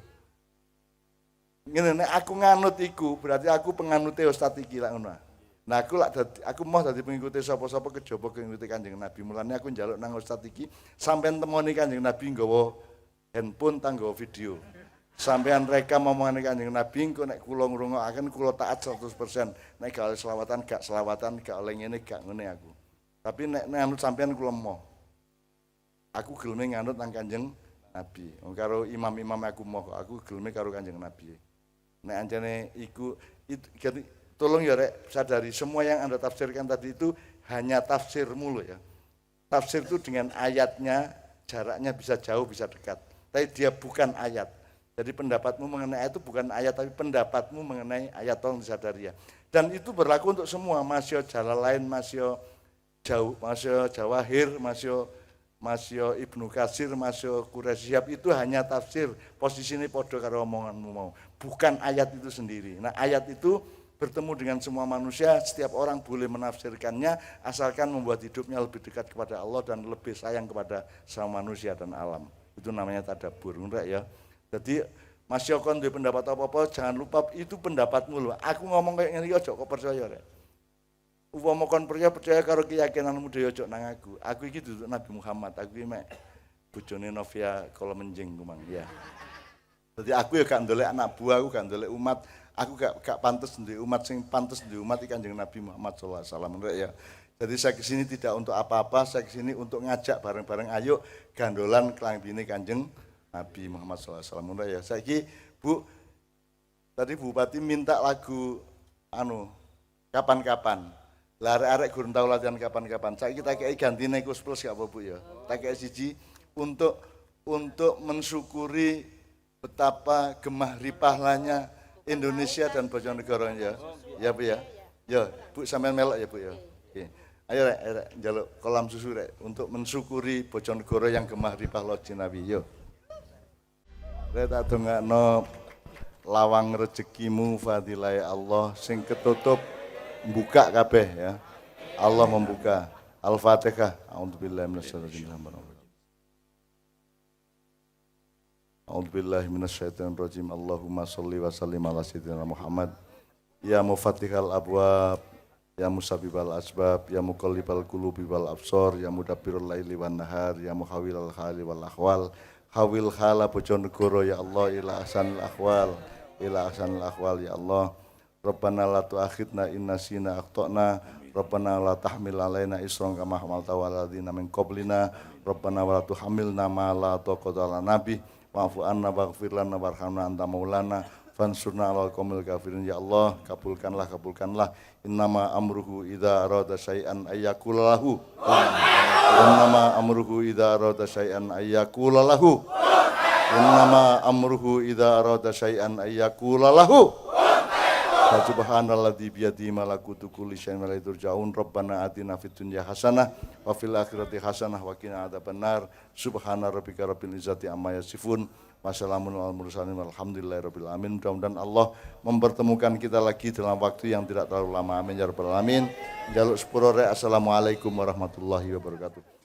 A: Ngene nek aku nganut iku, berarti aku penganute ustad iki lak ngono. Nah aku mau dadi pengikuti sapa-sapa kejaba ngikuti Kanjeng Nabi. Mulane aku njaluk nang ustad iki sampean temoni Kanjeng Nabi nggawa handphone tanggo video. Sampean rekam omongane Kanjeng Nabi engko nek kula ngrungokaken kula taat 100%. Nek gak oleh selawatan, gak oleh ngene, gak ngene aku. Tapi nek nganut sampean kula mau. Aku geleme nganut nang Kanjeng Nabi. Wong karo imam-imam aku mau, aku geleme karo Kanjeng Nabi. Nek anjane iku tolong ya rek sadari semua yang Anda tafsirkan tadi itu hanya tafsirmu loh ya. Tafsir itu dengan ayatnya jaraknya bisa jauh bisa dekat. Tapi dia bukan ayat. Jadi pendapatmu mengenai ayat itu bukan ayat tapi pendapatmu mengenai ayat, tolong disadari ya. Dan itu berlaku untuk semua, Masya Jalalain, Masya Jawahir, Masya Ibnu Katsir, Masya Quraisyhab itu hanya tafsir. Posisi ini podo karo omonganmu mau. Bukan ayat itu sendiri. Nah ayat itu bertemu dengan semua manusia, setiap orang boleh menafsirkannya asalkan membuat hidupnya lebih dekat kepada Allah dan lebih sayang kepada sama manusia dan alam. Itu namanya tadabbur, enggak ya? Jadi Mas Yokon duwe pendapat apa-apa jangan lupa itu pendapatmu loh. Aku ngomong kayak ngene aja kok percaya rek. Upama kon percaya karo keyakinanmu dhewe aja nang aku. Aku iki duduk Nabi Muhammad, aku iki mek bojone Novia kala menjing kumang ya. Jadi aku ya gak ndolek anak buah, aku gak ndolek umat. Aku gak pantes duwe umat, sing pantes duwe umat iki Kanjeng Nabi Muhammad sallallahu alaihi wasallam rek ya. Jadi saya kesini tidak untuk apa-apa, saya kesini untuk ngajak bareng-bareng ayo gandolan klambine Kanjeng Nabi Muhammad SAW. Ya, saiki Bu, tadi Bupati minta lagu kapan-kapan. Lah arek-arek gurung tau latihan kapan-kapan. Saiki kita kei gantine Kus Plus gak apa Bu ya. Tak kei siji untuk mensyukuri betapa gemah ripahlanya Indonesia dan Bojonegoro ya. Ya Bu ya. Ya, Bu sampean melok ya Bu ya. Oke. Ayo rek njaluk kolam susu rek untuk mensyukuri Bojonegoro yang gemah ripahla Nabi yo. Reta dongakno lawang rezekimu fadilah Allah sing ketutup buka kabeh ya. Allah membuka. Al-Fatihah. A'udzubillahi minasyaitonir rajim. A'udzubillahi minasyaitonir rajim. Allahumma shalli wa sallim ala sayyidina Muhammad. Ya mufatihal abwab, ya musabibal asbab, ya muqallibal qulubi wal absar, ya mudabbirul laili wan nahar, ya muhawwilal hali wal ahwal. Hawil khala Bojonegoro ya Allah ila ahsanil ahwal ya Allah. Rabbana la tu'akhidna in nasina akhtana, Rabbana la tahmil alaina isran kama hamalta 'alal ladzina min qablina, Rabbana wa la tuhammilna ma la taqata lana bih, wa'fu anna waghfir lana warhamna anta maulana fansurna 'alal qaumil kafirin ya Allah. Kabulkanlah innama amruhu idza arada syai'an ayyaqula lahu. Innama amruhu idza arada syai'an ayyaqula lahu. Innama amruhu idza arada syai'an ayyaqula lahu. Subhanalladzi biyadihi malakutu kulli syai'in wa ilaihi turja'un. Rabbana atina fid dunya hasanah wa fil akhirati hasanah wa qina adzabannar. Subhana rabbika rabbil izzati amma yasifun. Wassalamun alal mursalin walhamdulillahirabbil alamin. Mudah-mudahan Allah mempertemukan kita lagi dalam waktu yang tidak terlalu lama. Amin ya rabbal alamin. Jaluk sepuro rek. Assalamualaikum warahmatullahi wabarakatuh.